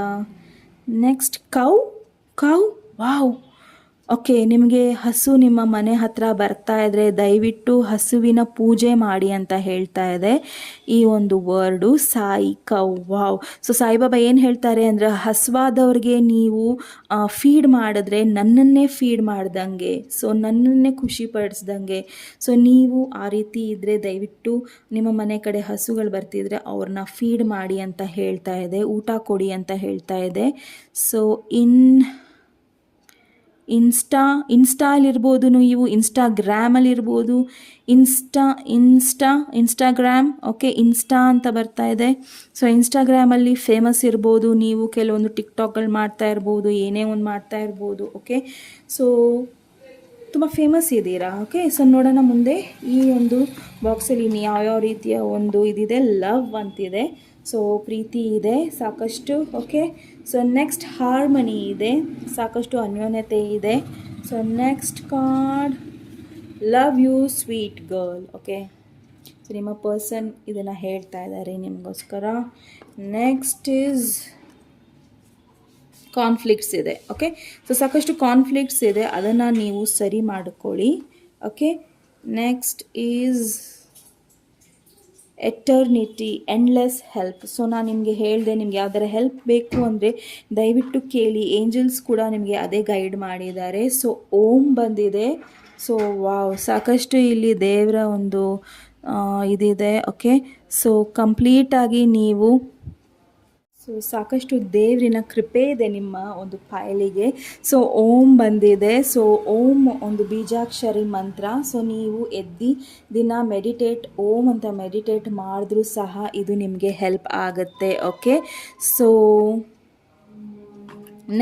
next cow, wow. Okay, ನಿಮಗೆ ಹಸು ನಿಮ್ಮ ಮನೆ ಹತ್ರ ಬರ್ತಾ ಇದ್ದರೆ ದಯವಿಟ್ಟು ಹಸುವಿನ ಪೂಜೆ ಮಾಡಿ ಅಂತ ಹೇಳ್ತಾ ಇದೆ ಈ ಒಂದು word, Sai, cow, wow. So Saibaba ಏನು ಹೇಳ್ತಾರೆ ಅಂದರೆ, ಹಸುವಾದವ್ರಿಗೆ ನೀವು ಫೀಡ್ ಮಾಡಿದ್ರೆ ನನ್ನನ್ನೇ ಫೀಡ್ ಮಾಡ್ದಂಗೆ, ಸೊ ನನ್ನನ್ನೇ ಖುಷಿ ಪಡಿಸ್ದಂಗೆ. ಸೊ ನೀವು ಆ ರೀತಿ ಇದ್ದರೆ ದಯವಿಟ್ಟು ನಿಮ್ಮ ಮನೆ ಕಡೆ ಹಸುಗಳು ಬರ್ತಿದ್ರೆ ಅವ್ರನ್ನ ಫೀಡ್ ಮಾಡಿ ಅಂತ ಹೇಳ್ತಾ ಇದೆ, ಊಟ ಕೊಡಿ ಅಂತ ಹೇಳ್ತಾ ಇದೆ. ಸೊ ಇನ್ಸ್ಟಾಲಿರ್ಬೋದು, ನೀವು ಇನ್ಸ್ಟಾಗ್ರಾಮಲ್ಲಿರ್ಬೋದು, ಇನ್ಸ್ಟಾಗ್ರಾಮ್. ಓಕೆ, ಇನ್ಸ್ಟಾ ಅಂತ ಬರ್ತಾ ಇದೆ. ಸೊ ಇನ್ಸ್ಟಾಗ್ರಾಮಲ್ಲಿ ಫೇಮಸ್ ಇರ್ಬೋದು, ನೀವು ಕೆಲವೊಂದು ಟಿಕ್ಟಾಕ್ಗಳು ಮಾಡ್ತಾ ಇರ್ಬೋದು, ಏನೇ ಒಂದು ಮಾಡ್ತಾ ಇರ್ಬೋದು. ಓಕೆ, ಸೊ ತುಂಬ ಫೇಮಸ್ ಇದ್ದೀರಾ. ಓಕೆ, ಸೊ ನೋಡೋಣ ಮುಂದೆ ಈ ಒಂದು ಬಾಕ್ಸಲ್ಲಿ ಯಾವ್ಯಾವ ರೀತಿಯ ಒಂದು ಇದಿದೆ. ಲವ್ ಅಂತಿದೆ, ಸೊ ಪ್ರೀತಿ ಇದೆ ಸಾಕಷ್ಟು. ಓಕೆ, ಸೊ ನೆಕ್ಸ್ಟ್ ಹಾರ್ಮನಿ ಇದೆ, ಸಾಕಷ್ಟು ಅನ್ಯೋನ್ಯತೆ ಇದೆ. So next card, love you sweet girl. Okay, so ನಿಮ್ಮ ಪರ್ಸನ್ ಇದನ್ನು ಹೇಳ್ತಾ ಇದ್ದಾರೆ ನಿಮಗೋಸ್ಕರ. ನೆಕ್ಸ್ಟ್ ಈಸ್ ಕಾನ್ಫ್ಲಿಕ್ಟ್ಸ್ ಇದೆ. ಓಕೆ, ಸೊ ಸಾಕಷ್ಟು ಕಾನ್ಫ್ಲಿಕ್ಟ್ಸ್ ಇದೆ, ಅದನ್ನು ನೀವು ಸರಿ ಮಾಡಿಕೊಳ್ಳಿ. Okay, next is eternity, endless help. So ನಾನು ನಿಮಗೆ ಹೇಳಿದೆ, ನಿಮ್ಗೆ ಯಾವ್ದಾರ ಹೆಲ್ಪ್ ಬೇಕು ಅಂದರೆ ದಯವಿಟ್ಟು ಕೇಳಿ, ಏಂಜಲ್ಸ್ ಕೂಡ ನಿಮಗೆ ಅದೇ ಗೈಡ್ ಮಾಡಿದ್ದಾರೆ. ಸೊ ಓಂ ಬಂದಿದೆ. ಸೊ ವಾವ್, ಸಾಕಷ್ಟು ಇಲ್ಲಿ ದೇವರ ಒಂದು ಇದಿದೆ. ಓಕೆ, ಸೊ ಕಂಪ್ಲೀಟಾಗಿ ನೀವು ಸೊ ಸಾಕಷ್ಟು ದೇವರಿನ ಕೃಪೆ ಇದೆ ನಿಮ್ಮ ಒಂದು ಫೈಲಿಗೆ. ಸೊ ಓಂ ಬಂದಿದೆ. ಸೊ ಓಂ ಒಂದು ಬೀಜಾಕ್ಷರಿ ಮಂತ್ರ. ಸೊ ನೀವು ದಿನ ಮೆಡಿಟೇಟ್ ಓಂ ಅಂತ ಮೆಡಿಟೇಟ್ ಮಾಡಿದ್ರೂ ಸಹ ಇದು ನಿಮಗೆ ಹೆಲ್ಪ್ ಆಗುತ್ತೆ. Okay, so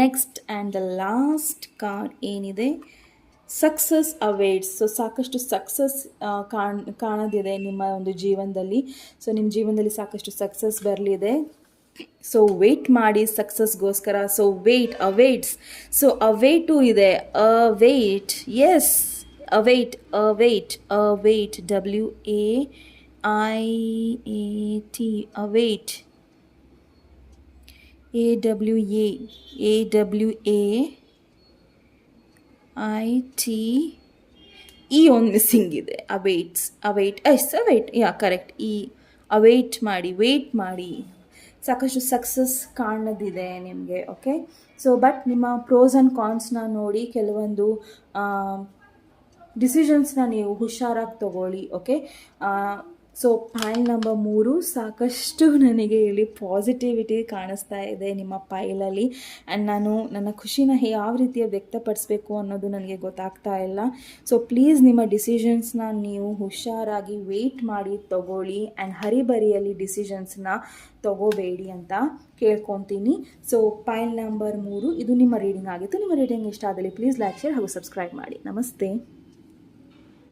next and the last card ಏನಿದೆ, ಸಕ್ಸಸ್ ಅವೇಟ್ಸ್. ಸೊ ಸಾಕಷ್ಟು ಸಕ್ಸಸ್ ಕಾಣೋದಿದೆ ನಿಮ್ಮ ಒಂದು ಜೀವನದಲ್ಲಿ. ಸೊ ನಿಮ್ಮ ಜೀವನದಲ್ಲಿ ಸಾಕಷ್ಟು ಸಕ್ಸಸ್ ಬರಲಿದೆ. ಸೊ ವೇಟ್ ಮಾಡಿ ಸಕ್ಸಸ್ಗೋಸ್ಕರ. ಸೊ ಅವೇಟ್ಸ್. ಸೊ ಅವೇಟು ಇದೆ, await, S, await WAIAT, await, AWAIT, ಈ ಒಂದು ಮಿಸ್ಸಿಂಗ್ ಇದೆ. Await yeah correct. ಈ ಅವೇಟ್ ಮಾಡಿ, ವೇಟ್ ಮಾಡಿ, ಸಾಕಷ್ಟು ಸಕ್ಸಸ್ ಕಾಣೋದಿದೆ ನಿಮಗೆ. ಓಕೆ, ಸೊ ಬಟ್ ನಿಮ್ಮ ಪ್ರೋಸ್ ಆ್ಯಂಡ್ ಕಾನ್ಸ್ನ ನೋಡಿ ಕೆಲವೊಂದು ಡಿಸಿಷನ್ಸ್ನ ನೀವು ಹುಷಾರಾಗಿ ತಗೊಳ್ಳಿ. ಓಕೆ, ಸೊ ಪೈಲ್ ನಂಬರ್ 3 ಸಾಕಷ್ಟು ನನಗೆ ಇಲ್ಲಿ ಪಾಸಿಟಿವಿಟಿ ಕಾಣಿಸ್ತಾ ಇದೆ ನಿಮ್ಮ ಪೈಲಲ್ಲಿ. ಆ್ಯಂಡ್ ನಾನು ನನ್ನ ಖುಷಿನ ಯಾವ ರೀತಿಯ ವ್ಯಕ್ತಪಡಿಸ್ಬೇಕು ಅನ್ನೋದು ನನಗೆ ಗೊತ್ತಾಗ್ತಾ ಇಲ್ಲ. ಸೊ ಪ್ಲೀಸ್ ನಿಮ್ಮ ಡಿಸಿಷನ್ಸ್ನ ನೀವು ಹುಷಾರಾಗಿ ವೆಯ್ಟ್ ಮಾಡಿ ತಗೊಳ್ಳಿ. ಆ್ಯಂಡ್ ಹರಿಬರಿಯಲ್ಲಿ ಡಿಸಿಷನ್ಸ್ನ ತಗೋಬೇಡಿ ಅಂತ ಕೇಳ್ಕೊತೀನಿ. ಸೊ ಪೈಲ್ ನಂಬರ್ 3 ಇದು ನಿಮ್ಮ ರೀಡಿಂಗ್ ಆಗಿತ್ತು. ನಿಮ್ಮ ರೀಡಿಂಗ್ ಇಷ್ಟ ಆದಲ್ಲಿ ಪ್ಲೀಸ್ ಲೈಕ್, ಶೇರ್ ಹಾಗೂ ಸಬ್ಸ್ಕ್ರೈಬ್ ಮಾಡಿ. ನಮಸ್ತೆ.